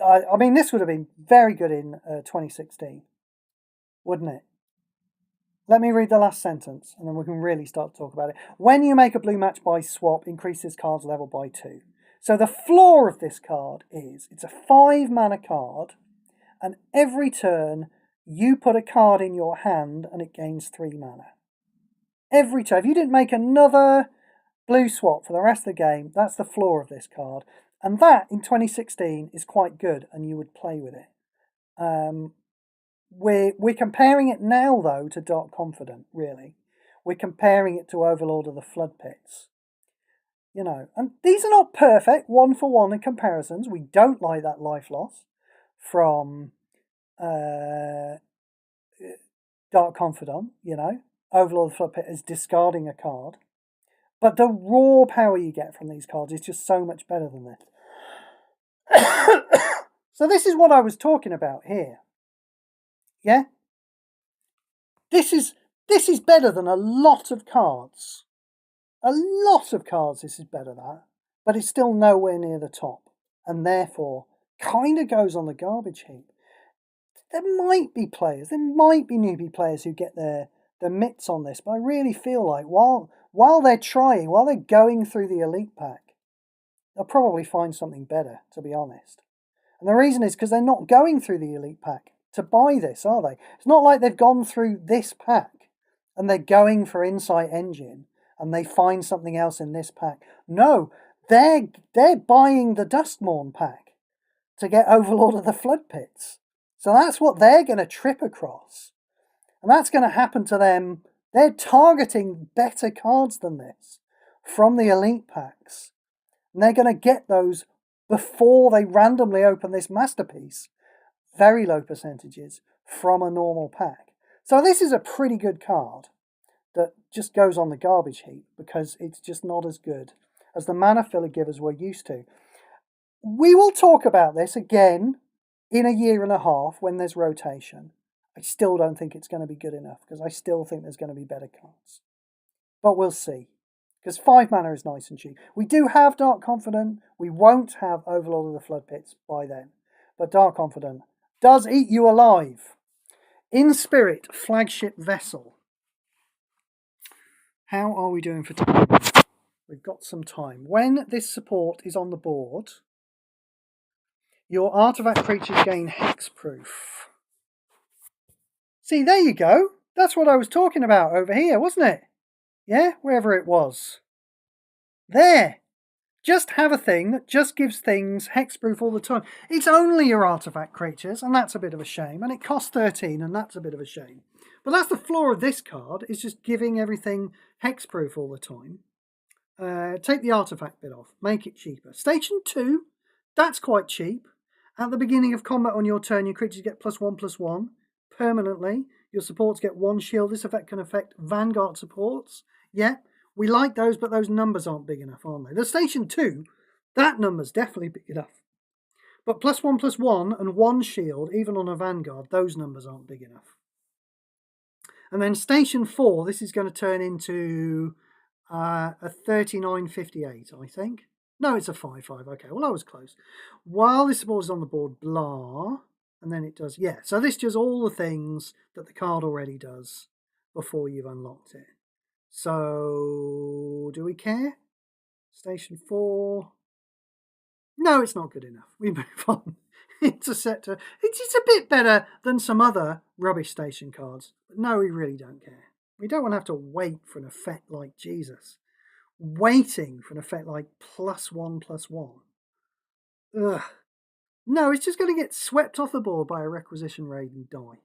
I mean, this would have been very good in 2016, wouldn't it? Let me read the last sentence, and then we can really start to talk about it. When you make a blue match by swap, increase this card's level by 2. So the floor of this card is, it's a 5 mana card, and every turn you put a card in your hand and it gains 3 mana. Every turn. If you didn't make another blue swap for the rest of the game, that's the floor of this card. And that, in 2016, is quite good, and you would play with it. We're comparing it now, though, to Dark Confidant, really. We're comparing it to Overlord of the Flood Pits. You know, and these are not perfect, one-for-one in comparisons. We don't like that life loss from Dark Confidant, you know. Overlord of the Flood Pit is discarding a card. But the raw power you get from these cards is just so much better than this. So this is what I was talking about here. Yeah? This is better than a lot of cards. A lot of cards this is better than, but it's still nowhere near the top. And therefore, kind of goes on the garbage heap. There might be newbie players who get their mitts on this, but I really feel like while they're trying, while they're going through the Elite Pack, they'll probably find something better, to be honest. And the reason is because they're not going through the Elite Pack to buy this, are they? It's not like they've gone through this pack and they're going for Insight Engine and they find something else in this pack. No, they're buying the Dustmourn pack to get Overlord of the Flood Pits. So that's what they're going to trip across. And that's going to happen to them. They're targeting better cards than this from the Elite Packs. And they're going to get those before they randomly open this Masterpiece. Very low percentages from a normal pack. So this is a pretty good card that just goes on the garbage heap because it's just not as good as the mana filler givers we're used to. We will talk about this again in a year and a half when there's rotation. I still don't think it's going to be good enough because I still think there's going to be better cards. But we'll see. Because 5 mana is nice and cheap. We do have Dark Confidant. We won't have Overlord of the Flood Pits by then. But Dark Confidant does eat you alive. In Spirit, Flagship Vessel. How are we doing for time? We've got some time. When this support is on the board, your artifact creatures gain hexproof. See, there you go. That's what I was talking about over here, wasn't it? Yeah, wherever it was. There. Just have a thing that just gives things hexproof all the time. It's only your artifact creatures, and that's a bit of a shame. And it costs 13, and that's a bit of a shame. But that's the flaw of this card, is just giving everything hexproof all the time. Take the artifact bit off. Make it cheaper. Station 2, that's quite cheap. At the beginning of combat on your turn, your creatures get +1/+1 permanently. Your supports get 1 shield. This effect can affect Vanguard supports. Yeah, we like those, but those numbers aren't big enough, aren't they? The Station 2, that number's definitely big enough. But +1/+1 and 1 shield, even on a Vanguard, those numbers aren't big enough. And then Station 4, this is going to turn into a 39.58, I think. No, it's a 5/5. Okay, well, I was close. While this support is on the board, blah, and then it does, yeah. So this does all the things that the card already does before you've unlocked it. So, do we care? Station 4. No, it's not good enough. We move on. Interceptor. It's a bit better than some other rubbish station cards. But no, we really don't care. We don't want to have to wait for an effect like Jesus. Waiting for an effect like +1/+1. Ugh. No, it's just going to get swept off the board by a Requisition Raid and die.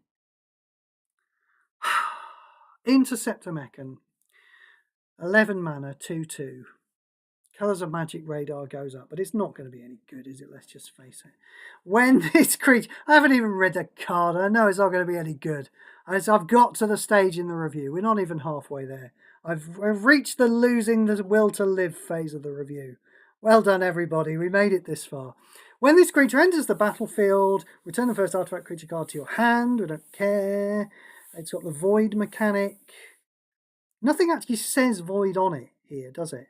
Interceptor Mechan. 11 mana, 2/2. Colours of Magic Radar goes up, but it's not going to be any good, is it? Let's just face it. When this creature... I haven't even read the card. I know it's not going to be any good. I've got to the stage in the review. We're not even halfway there. I've reached the losing the will to live phase of the review. Well done, everybody. We made it this far. When this creature enters the battlefield, return the first artifact creature card to your hand. We don't care. It's got the Void mechanic. Nothing actually says Void on it here, does it?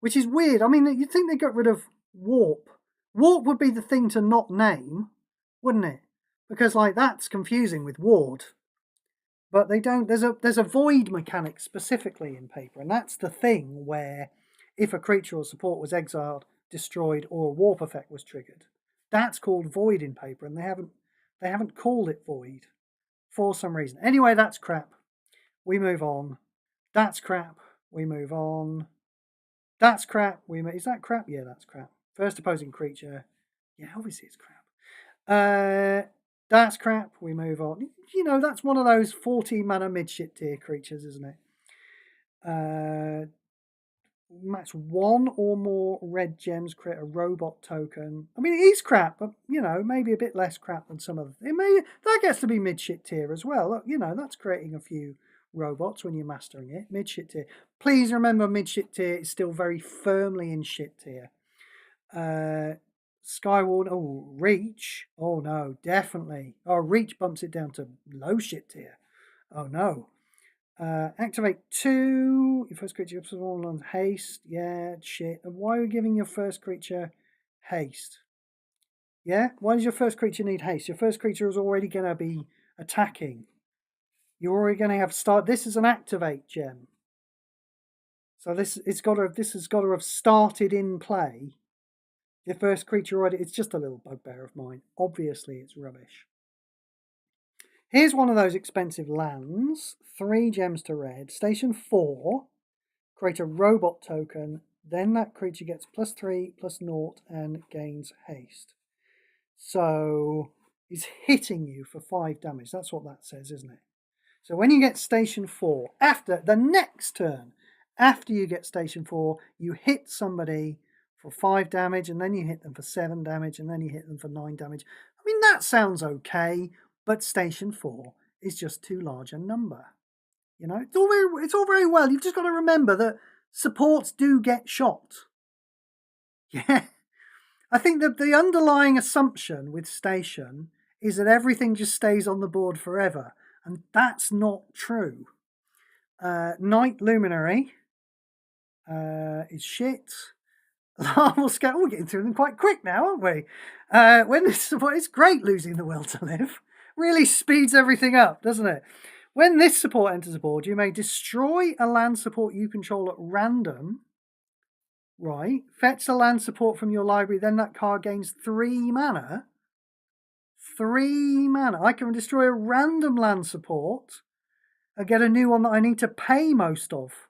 Which is weird. I mean, you'd think they got rid of Warp. Warp would be the thing to not name, wouldn't it? Because, like, that's confusing with Ward. But they don't. There's a Void mechanic specifically in Paper, and that's the thing where if a creature or support was exiled, destroyed, or a Warp effect was triggered, that's called Void in Paper, and they haven't called it Void for some reason. Anyway, that's crap. We move on. That's crap. We move on. That's crap. Is that crap? Yeah, that's crap. First opposing creature. Yeah, obviously it's crap. That's crap. We move on. You know, that's one of those 40 mana mid-shit tier creatures, isn't it? Match one or more red gems, create a robot token. I mean, it is crap, but, you know, maybe a bit less crap than some of it. That gets to be mid-shit tier as well. Look, you know, that's creating a few robots when you're mastering it. Mid-shit tier. Please remember, mid-shit tier is still very firmly in shit tier. Skyward. Oh, Reach. Oh, no, definitely. Oh, Reach bumps it down to low shit tier. Oh, no. Activate 2. Your first creature on haste. Yeah, shit. And why are we giving your first creature haste? Yeah? Why does your first creature need haste? Your first creature is already going to be attacking. You're already going to have start. This is an activate gem. So this has got to have started in play. Your first creature already. It's just a little bugbear of mine. Obviously, it's rubbish. Here's one of those expensive lands. 3 gems to red. Station 4. Create a robot token. Then that creature gets +3/+0 and gains haste. So he's hitting you for 5 damage. That's what that says, isn't it? So when you get Station 4, after the next turn, after you get Station 4, you hit somebody for 5 damage, and then you hit them for 7 damage, and then you hit them for 9 damage. I mean, that sounds okay, but Station 4 is just too large a number. You know, it's all very well. You've just got to remember that supports do get shot. Yeah. I think that the underlying assumption with Station is that everything just stays on the board forever. And that's not true. Night Luminary is shit. Larval Scout. We're getting through them quite quick now, aren't we? It's great losing the will to live. Really speeds everything up, doesn't it? When this support enters the board, you may destroy a land support you control at random. Right. Fetch a land support from your library, then that card gains 3 mana. 3 mana. I can destroy a random land support and get a new one that I need to pay most of.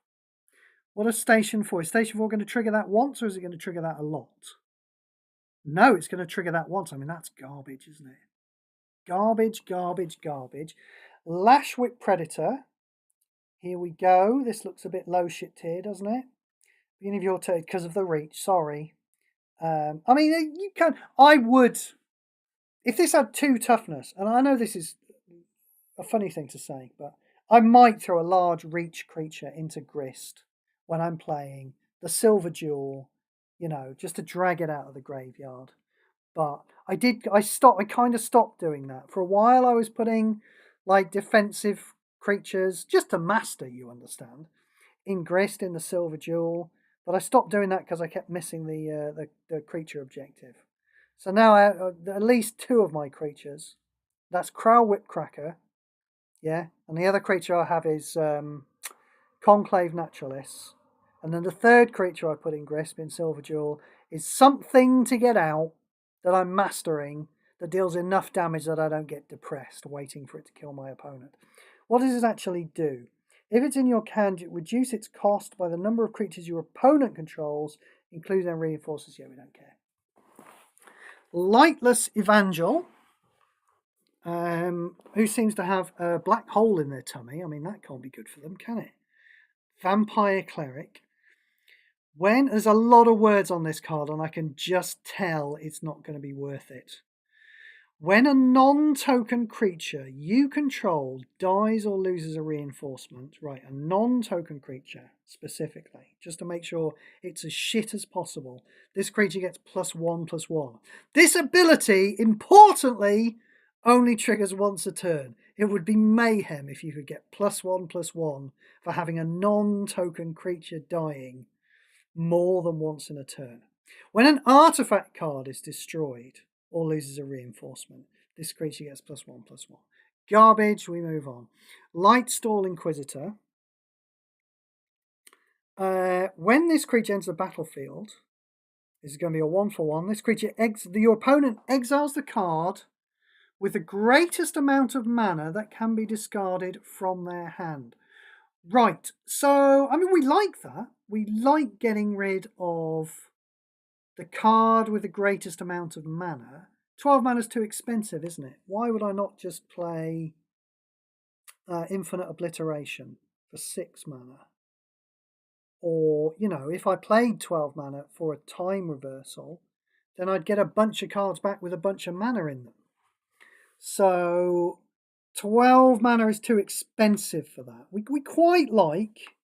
What is Station 4? Is Station 4 going to trigger that once, or is it going to trigger that a lot? No, it's going to trigger that once. I mean, that's garbage, isn't it? Garbage, garbage, garbage. Lash Whip Predator. Here we go. This looks a bit low shit tier, doesn't it? Beginning of your turn because of the reach. Sorry. I mean, you can. I would. If this had 2 toughness, and I know this is a funny thing to say, but I might throw a large reach creature into Grist when I'm playing the Silver Jewel, you know, just to drag it out of the graveyard. But I kind of stopped doing that. For a while I was putting like defensive creatures, just to master, you understand, in Grist, in the Silver Jewel. But I stopped doing that because I kept missing the creature objective. So now at least 2 of my creatures, that's Crow Whipcracker, yeah, and the other creature I have is Conclave Naturalists. And then the third creature I put in Grisp in Silver Jewel is something to get out that I'm mastering that deals enough damage that I don't get depressed waiting for it to kill my opponent. What does it actually do? If it's in your hand, reduce its cost by the number of creatures your opponent controls, including their reinforcers. Yeah, we don't care. Lightless Evangel, who seems to have a black hole in their tummy. I mean, that can't be good for them, can it? Vampire Cleric. When there's a lot of words on this card, and I can just tell it's not going to be worth it. When a non-token creature you control dies or loses a reinforcement, right, a non-token creature specifically, just to make sure it's as shit as possible, this creature gets +1/+1. This ability, importantly, only triggers once a turn. It would be mayhem if you could get +1/+1 for having a non-token creature dying more than once in a turn. When an artifact card is destroyed or loses a reinforcement, this creature gets +1/+1. Garbage, we move on. Lightstall Inquisitor. When this creature enters the battlefield, this is going to be a 1/1. This creature, your opponent exiles the card with the greatest amount of mana that can be discarded from their hand. Right, so, I mean, we like that. We like getting rid of the card with the greatest amount of mana. 12 mana is too expensive, isn't it? Why would I not just play Infinite Obliteration for 6 mana? Or, you know, if I played 12 mana for a time reversal, then I'd get a bunch of cards back with a bunch of mana in them. So 12 mana is too expensive for that. We quite like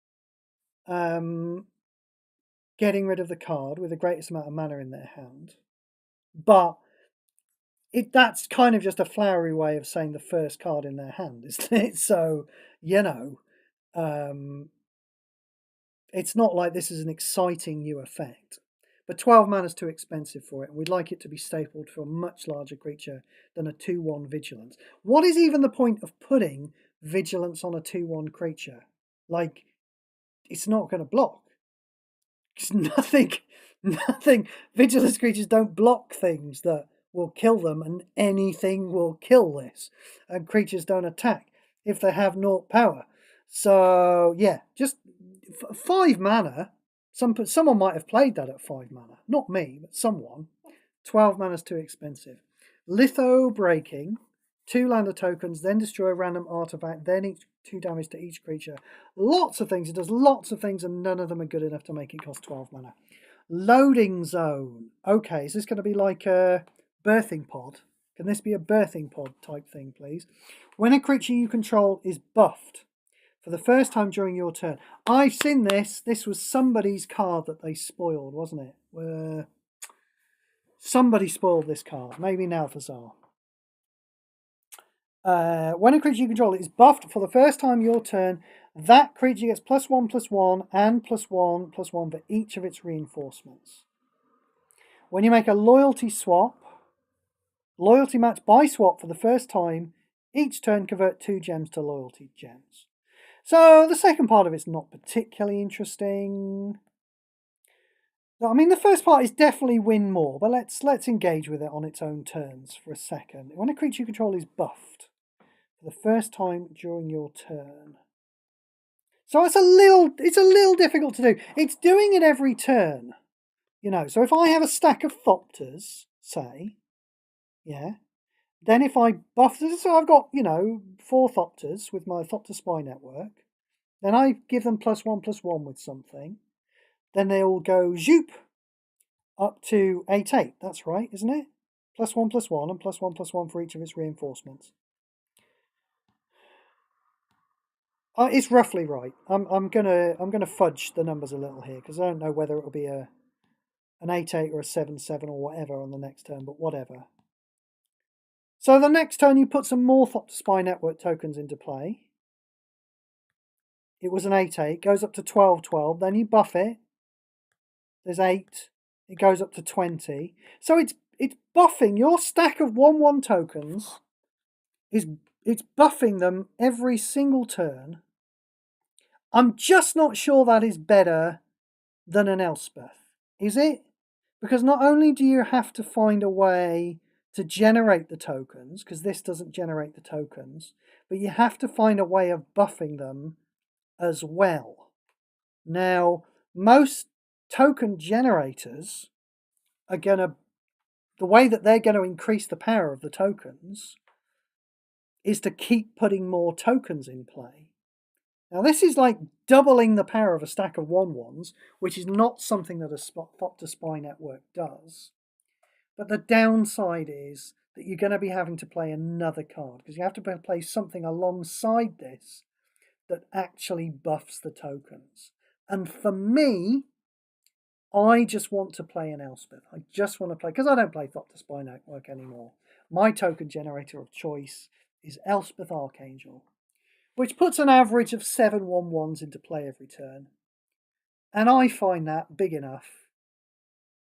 getting rid of the card with the greatest amount of mana in their hand. But that's kind of just a flowery way of saying the first card in their hand, isn't it? So, you know, it's not like this is an exciting new effect. But 12 mana is too expensive for it, and we'd like it to be stapled for a much larger creature than a 2/1 Vigilance. What is even the point of putting Vigilance on a 2/1 creature? Like, it's not going to block. It's nothing. Vigilance creatures don't block things that will kill them, and anything will kill this. And creatures don't attack if they have 0 power. So, yeah, just 5 mana. Someone might have played that at 5 mana. Not me, but someone. 12 mana is too expensive. Litho Breaking. 2 lander tokens, then destroy a random artifact, then 2 damage to each creature. Lots of things. It does lots of things, and none of them are good enough to make it cost 12 mana. Loading Zone. Okay, is this going to be like a birthing pod? Can this be a birthing pod type thing, please? When a creature you control is buffed for the first time during your turn. I've seen this. This was somebody's card that they spoiled, wasn't it? Somebody spoiled this card. Maybe Nalthazar. When a creature you control is buffed for the first time your turn, that creature gets +1/+1 and +1/+1 for each of its reinforcements. When you make a loyalty match by swap for the first time, each turn convert 2 gems to loyalty gems. So the second part of it's not particularly interesting. I mean, the first part is definitely win more, but let's engage with it on its own terms for a second. When a creature you control is buffed for the first time during your turn. So it's a little difficult to do. It's doing it every turn. You know, so if I have a stack of Thopters, say, yeah, then if I buff this, so I've got, you know, 4 Thopters with my Thopter Spy network, then I give them +1/+1 with something, then they all go zoop up to 8/8. That's right, isn't it? +1/+1 and +1/+1 for each of its reinforcements. It's roughly right. I'm gonna fudge the numbers a little here because I don't know whether it'll be an 8/8 or a 7/7 or whatever on the next turn, but whatever. So the next turn you put some more Thopter Spy Network tokens into play. It was an 8/8, goes up to 12/12, then you buff it. There's 8. It goes up to 20. So it's buffing your stack of 1/1 tokens. It's buffing them every single turn. I'm just not sure that is better than an Elspeth. Is it? Because not only do you have to find a way to generate the tokens, because this doesn't generate the tokens, but you have to find a way of buffing them as well. Now, most token generators are the way that they're going to increase the power of the tokens is to keep putting more tokens in play. Now, this is like doubling the power of a stack of 1/1s, which is not something that a Spot-to-Spy network does. But the downside is that you're going to be having to play another card, because you have to play something alongside this that actually buffs the tokens. And for me, I just want to play an Elspeth. I just want to play, because I don't play Spot-to-Spy network anymore. My token generator of choice is Elspeth Archangel, which puts an average of 7 1/1s into play every turn. And I find that big enough,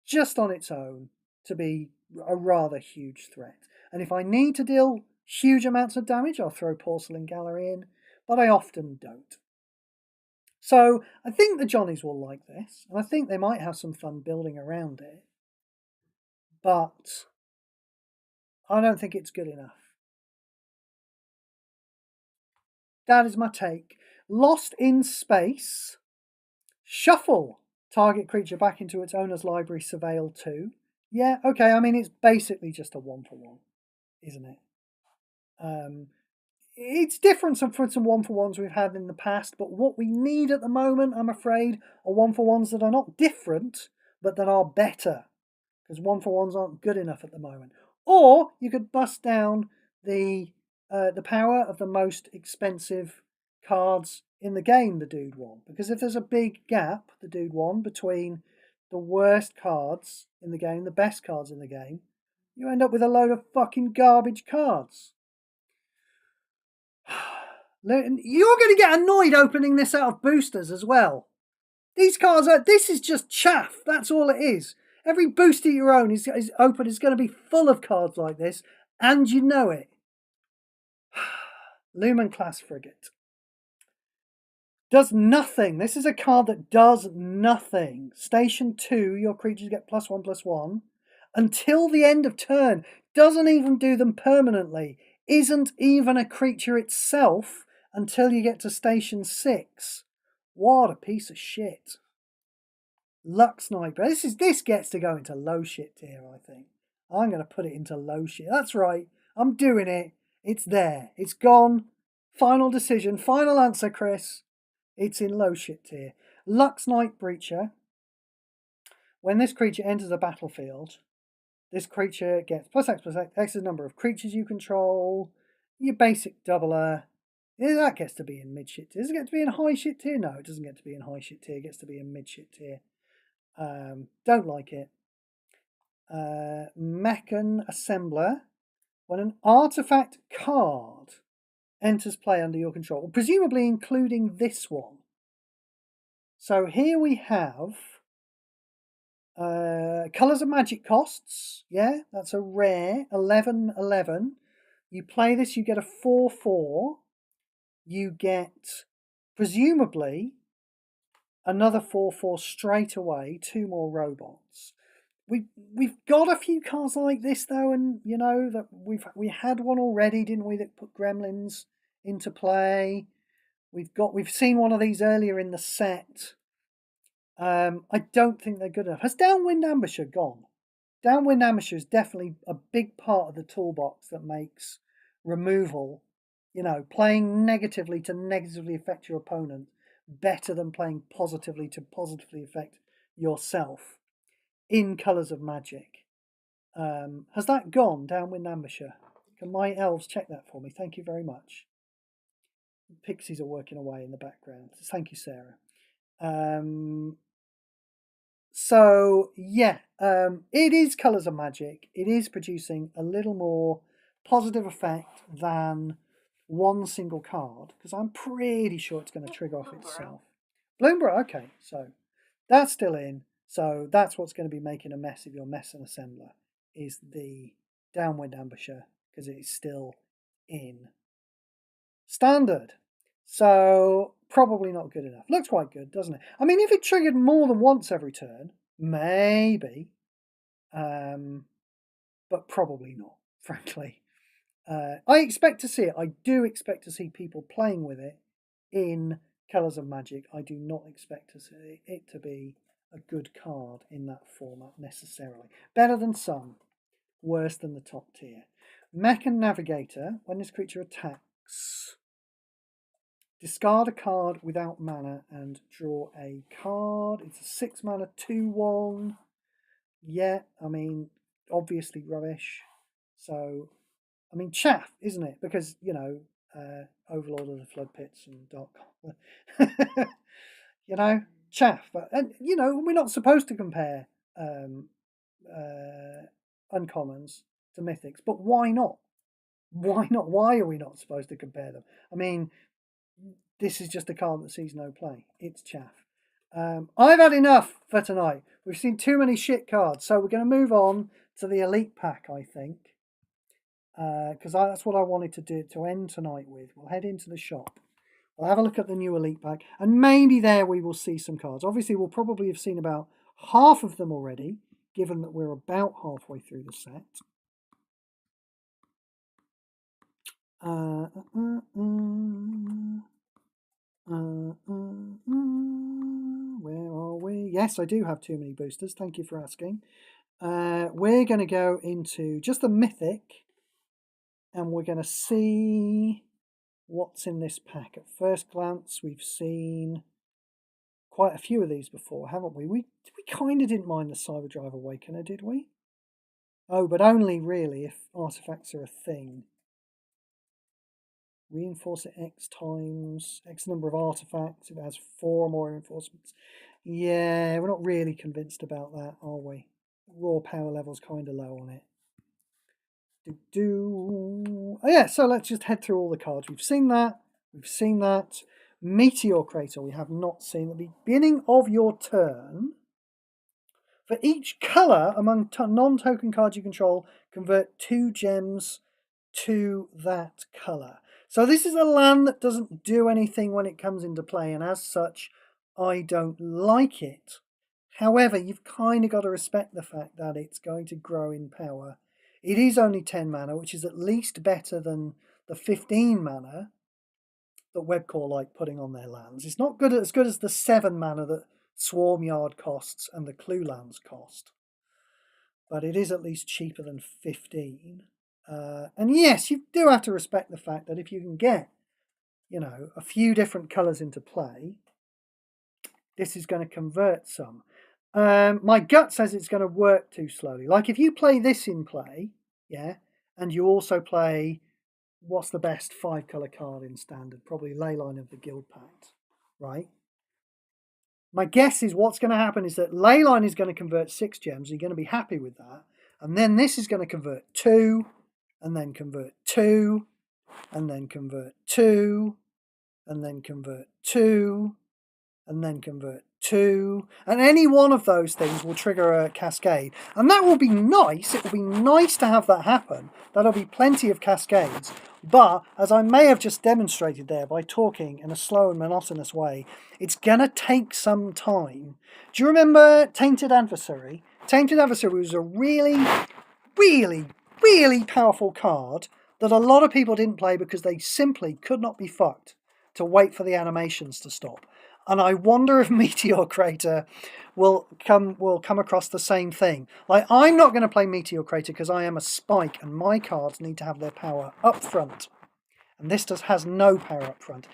just on its own, to be a rather huge threat. And if I need to deal huge amounts of damage, I'll throw Porcelain Gallery in, but I often don't. So I think the Johnnies will like this, and I think they might have some fun building around it, but I don't think it's good enough. That is my take. Lost in Space. Shuffle. Target creature back into its owner's library, surveil 2. Yeah, okay, I mean, it's basically just a 1/1, isn't it? It's different from some 1/1s we've had in the past, but what we need at the moment, I'm afraid, are 1/1s that are not different, but that are better. Because 1/1s aren't good enough at the moment. Or you could bust down the power of the most expensive cards in the game, the Dude won. Because if there's a big gap, the Dude won, between the worst cards in the game, the best cards in the game, you end up with a load of fucking garbage cards. You're going to get annoyed opening this out of boosters as well. These cards this is just chaff. That's all it is. Every booster you own is open is going to be full of cards like this, and you know it. Lumen Class Frigate. Does nothing. This is a card that does nothing. Station 2, your creatures get +1/+1 until the end of turn. Doesn't even do them permanently. Isn't even a creature itself until you get to Station 6. What a piece of shit. Luck Sniper. This gets to go into low shit tier, I think. I'm going to put it into low shit. That's right. I'm doing it. It's there. It's gone. Final decision. Final answer, Chris. It's in low shit tier. Lux Night Breacher. When this creature enters a battlefield, this creature gets +X+X, X is the number of creatures you control. Your basic doubler. Yeah, that gets to be in mid shit tier. Does it get to be in high shit tier? No, it doesn't get to be in high shit tier. It gets to be in mid shit tier. Don't like it. Mechan Assembler. When an artifact card enters play under your control, presumably including this one. So here we have Colours of Magic costs. Yeah, that's a rare. 11/11. You play this, you get a 4/4. You get, presumably, another 4/4 straight away. 2 more robots. We've got a few cards like this though, and you know that we had one already, didn't we? That put Gremlins into play. We've seen one of these earlier in the set. I don't think they're good enough. Has Downwind Ambusher gone? Downwind Ambusher is definitely a big part of the toolbox that makes removal, you know, playing negatively to negatively affect your opponent better than playing positively to positively affect yourself in Colours of Magic. Has that gone, Downwind Ambusher? Can my elves check that for me? Thank you very much. Pixies are working away in the background. Thank you, Sarah. So yeah, it is Colours of Magic. It is producing a little more positive effect than one single card, because I'm pretty sure it's going to trigger off itself. Bloomborough, okay, so that's still in. So that's what's going to be making a mess of your Messon assembler, is the downwind ambusher, because it is still in standard. So probably not good enough. Looks quite good, doesn't it? I mean, if it triggered more than once every turn, maybe. But probably not, frankly. I expect to see it. I do expect to see people playing with it in Colours of Magic. I do not expect to see it to be a good card in that format necessarily. Better than some, worse than the top tier. Mech and Navigator, when this creature attacks, discard a card without mana and draw a card. It's a 6 mana 2/1. Yeah, I mean, obviously rubbish. So, I mean, chaff, isn't it? Because, you know, Overlord of the Flood Pits and Dark Gauntlet. You know, chaff. But, and, you know, we're not supposed to compare uncommons to mythics, but why not? Why not? Why are we not supposed to compare them? I mean, this is just a card that sees no play. It's chaff. I've had enough for tonight. We've seen too many shit cards, so we're going to move on to the Elite Pack, I think. Because that's what I wanted to do to end tonight with. We'll head into the shop. We'll have a look at the new Elite Pack, and maybe there we will see some cards. Obviously, we'll probably have seen about half of them already, given that we're about halfway through the set. Where are we? Yes, I do have too many boosters. Thank you for asking. We're going to go into just the Mythic, and we're going to see what's in this pack. At first glance, we've seen quite a few of these before, haven't we? We kind of didn't mind the Cyberdrive Awakener, did we? Oh, but only really if artifacts are a thing. Reinforce it X times, X number of artifacts. If it has 4 or more reinforcements. Yeah, we're not really convinced about that, are we? Raw power level's kind of low on it. Oh, yeah, so let's just head through all the cards. We've seen that. We've seen that. Meteor Crater we have not seen. At the beginning of your turn, for each colour among non-token cards you control, convert 2 gems to that colour. So this is a land that doesn't do anything when it comes into play, and as such, I don't like it. However, you've kind of got to respect the fact that it's going to grow in power. It is only 10 mana, which is at least better than the 15 mana that Webcore like putting on their lands. It's not as good as the 7 mana that Swarmyard costs and the Clue lands cost. But it is at least cheaper than 15. And yes, you do have to respect the fact that if you can get, you know, a few different colours into play, this is going to convert some. My gut says it's going to work too slowly. Like if you play this in play, yeah, and you also play, what's the best 5-colour card in standard? Probably Leyline of the Guild Pact, right? My guess is what's going to happen is that Leyline is going to convert 6 gems. You're going to be happy with that. And then this is going to convert 2, and then convert 2, and then convert 2, and then convert 2, and then convert 2, and any one of those things will trigger a cascade, and that will be nice. It will be nice to have that happen. That'll be plenty of cascades, but as I may have just demonstrated there by talking in a slow and monotonous way, it's gonna take some time. Do you remember Tainted Adversary? Tainted Adversary was a really, really, really powerful card that a lot of people didn't play because they simply could not be fucked to wait for the animations to stop. And I wonder if Meteor Crater will come across the same thing. Like, I'm not going to play Meteor Crater because I am a spike and my cards need to have their power up front. And this has no power up front.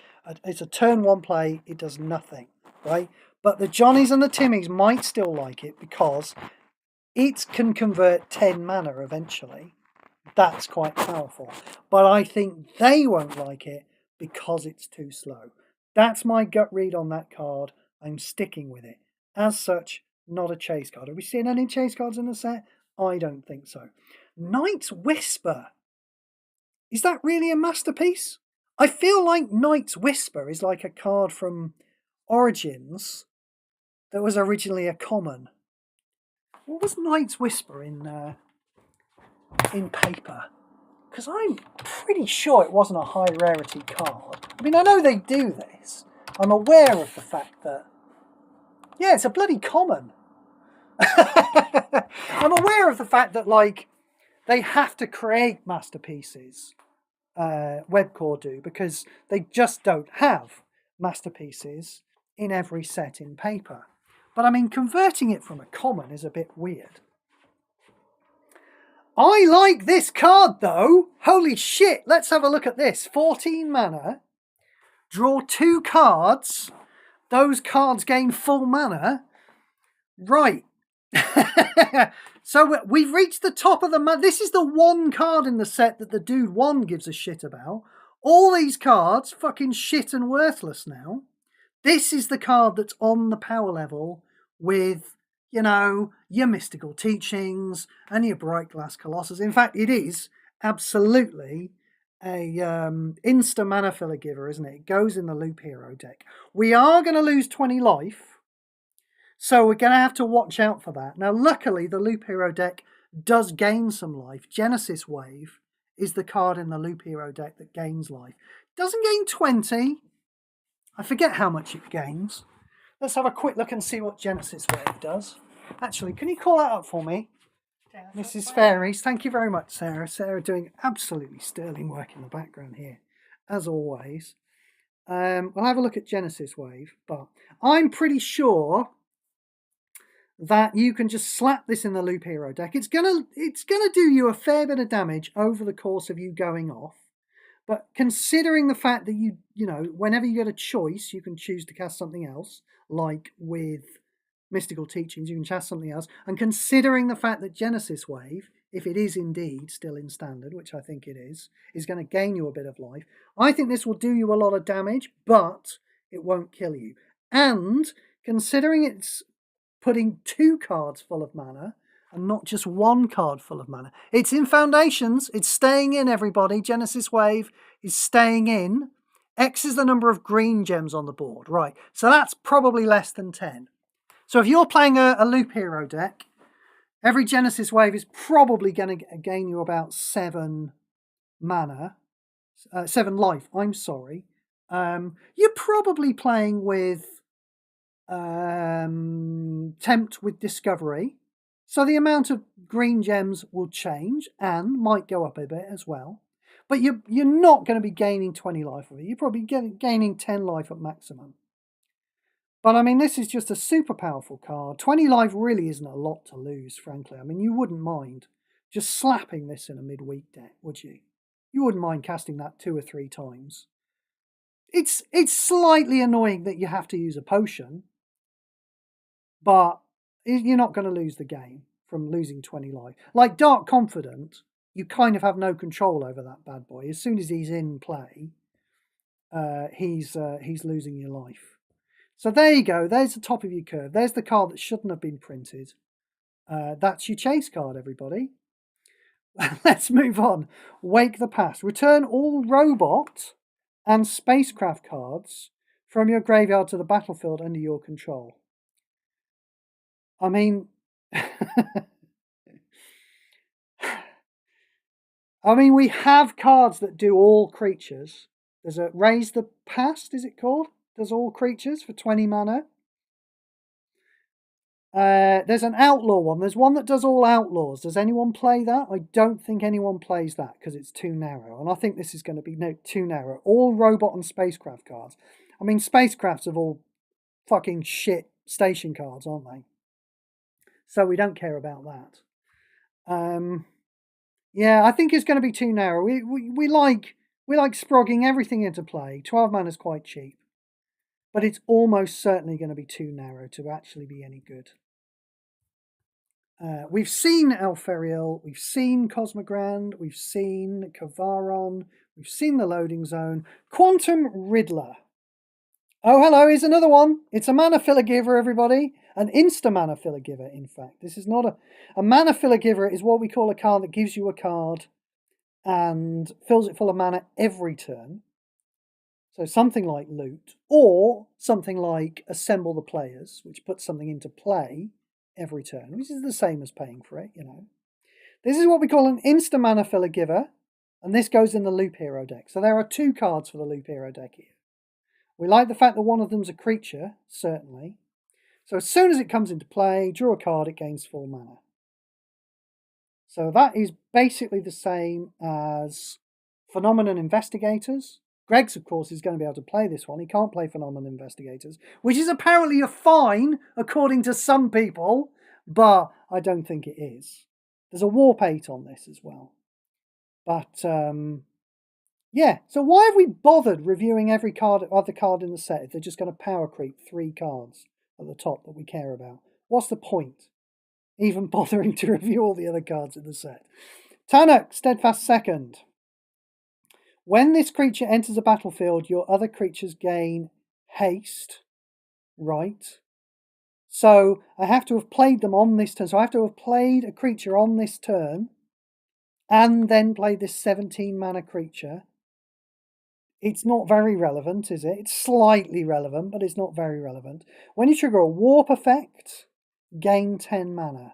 It's a turn 1 play, it does nothing, right? But the Johnnies and the Timmies might still like it because it can convert 10 mana eventually. That's quite powerful. But I think they won't like it because it's too slow. That's my gut read on that card. I'm sticking with it. As such, not a chase card. Are we seeing any chase cards in the set? I don't think so. Night's Whisper. Is that really a masterpiece? I feel like Night's Whisper is like a card from Origins that was originally a common. What was Knight's Whisper in paper? Because I'm pretty sure it wasn't a high rarity card. I mean, I know they do this. I'm aware of the fact that, yeah, it's a bloody common. I'm aware of the fact that, like, they have to create masterpieces, Webcore do, because they just don't have masterpieces in every set in paper. But I mean, converting it from a common is a bit weird. I like this card though. Holy shit, let's have a look at this. 14 mana, draw 2 cards, those cards gain full mana. Right. So we've reached the top of the this is the one card in the set that the dude one gives a shit about. All these cards fucking shit and worthless now. This is the card that's on the power level with, you know, your mystical teachings and your bright glass colossus. In fact, it is absolutely a insta mana filler giver, isn't it? It goes in the Loop Hero deck. We are going to lose 20 life. So we're going to have to watch out for that. Now, luckily, the Loop Hero deck does gain some life. Genesis Wave is the card in the Loop Hero deck that gains life. Doesn't gain 20. I forget how much it gains. Let's have a quick look and see what Genesis Wave does. Actually, can you call that up for me? Mrs. Fairies, thank you very much, Sarah. Sarah doing absolutely sterling work in the background here, as always. We'll have a look at Genesis Wave, but I'm pretty sure that you can just slap this in the Loop Hero deck. It's gonna do you a fair bit of damage over the course of you going off. But considering the fact that you know, whenever you get a choice, you can choose to cast something else, like with Mystical Teachings, you can cast something else. And considering the fact that Genesis Wave, if it is indeed still in Standard, which I think it is going to gain you a bit of life, I think this will do you a lot of damage, but it won't kill you. And considering it's putting 2 cards full of mana and not just 1 card full of mana. It's in Foundations. It's staying in, everybody. Genesis Wave is staying in. X is the number of green gems on the board. Right, so that's probably less than 10. So if you're playing a Loop Hero deck, every Genesis Wave is probably going to gain you about 7 mana. 7 life, I'm sorry. You're probably playing with Tempt with Discovery, so the amount of green gems will change and might go up a bit as well, but you're not going to be gaining 20 life of it. You're probably gaining 10 life at maximum. But I mean, this is just a super powerful card. 20 life really isn't a lot to lose, frankly. I mean, you wouldn't mind just slapping this in a midweek deck, would you? You wouldn't mind casting that 2 or 3 times. It's slightly annoying that you have to use a potion, but you're not going to lose the game from losing 20 life. Like Dark Confidant, you kind of have no control over that bad boy. As soon as he's in play, he's losing your life. So there you go. There's the top of your curve. There's the card that shouldn't have been printed. That's your chase card, everybody. Let's move on. Wake the Past. Return all robot and spacecraft cards from your graveyard to the battlefield under your control. I mean, we have cards that do all creatures. There's a Raise the Past, is it called? Does all creatures for 20 mana. There's an outlaw one. There's one that does all outlaws. Does anyone play that? I don't think anyone plays that because it's too narrow. And I think this is going to be too narrow. All robot and spacecraft cards. I mean, spacecrafts are all fucking shit station cards, aren't they? So we don't care about that. Yeah, I think it's going to be too narrow. We like sprogging everything into play. 12 mana is quite cheap. But it's almost certainly going to be too narrow to actually be any good. We've seen Elferiel, we've seen Cosmogrand, we've seen Kavaron, we've seen the Loading Zone. Quantum Riddler. Oh, hello, here's another one. It's a mana filler giver, everybody. An insta mana filler giver, in fact. This is not a mana filler giver is what we call a card that gives you a card and fills it full of mana every turn. So something like Loot, or something like Assemble the Players, which puts something into play every turn, which is the same as paying for it, you know. This is what we call an insta-mana filler giver, and this goes in the Loop Hero deck. So there are 2 cards for the Loop Hero deck here. We like the fact that one of them's a creature, certainly. So as soon as it comes into play, draw a card, it gains 4 mana. So that is basically the same as Phenomenon Investigators. Greg's, of course, is going to be able to play this one. He can't play Phenomenon Investigators, which is apparently a fine, according to some people, but I don't think it is. There's a Warp 8 on this as well. But, yeah. So why have we bothered reviewing every other card in the set if they're just going to power creep 3 cards at the top that we care about? What's the point? Even bothering to review all the other cards in the set. Tannock, Steadfast Second. When this creature enters the battlefield, your other creatures gain haste. Right. So I have to have played them on this turn. So I have to have played a creature on this turn and then played this 17 mana creature. It's not very relevant, is it? It's slightly relevant, but it's not very relevant. When you trigger a warp effect, gain 10 mana.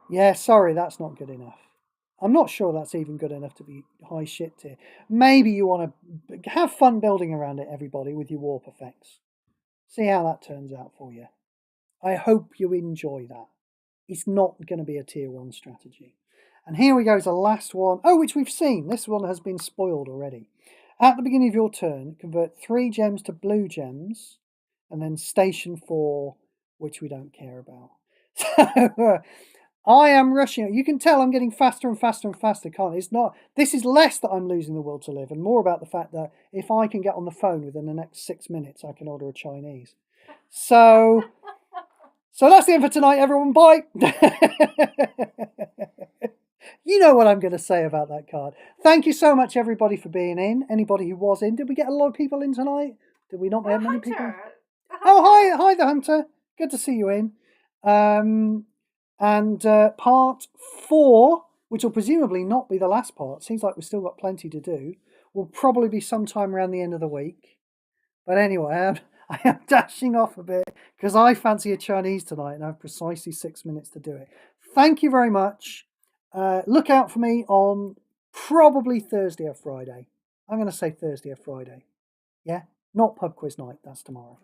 Yeah, sorry, that's not good enough. I'm not sure that's even good enough to be high shit tier. Maybe you want to have fun building around it, everybody, with your warp effects. See how that turns out for you. I hope you enjoy that. It's not going to be a tier 1 strategy. And here we go, is the last one. Oh, which we've seen. This one has been spoiled already. At the beginning of your turn, convert 3 gems to blue gems, and then station 4, which we don't care about. So, I am rushing. You can tell I'm getting faster and faster and faster, can't I? It's not. This is less that I'm losing the will to live, and more about the fact that if I can get on the phone within the next 6 minutes, I can order a Chinese. So that's the end for tonight, everyone. Bye. You know what I'm going to say about that card. Thank you so much, everybody, for being in. Anybody who was in. Did we get a lot of people in tonight? Did we not get many people? Oh, hi, the Hunter. Good to see you in. And part 4, which will presumably not be the last part, seems like we've still got plenty to do, will probably be sometime around the end of the week. But anyway, I am dashing off a bit because I fancy a Chinese tonight and I have precisely 6 minutes to do it. Thank you very much. Look out for me on probably Thursday or Friday. I'm going to say Thursday or Friday. Yeah? Not pub quiz night. That's tomorrow.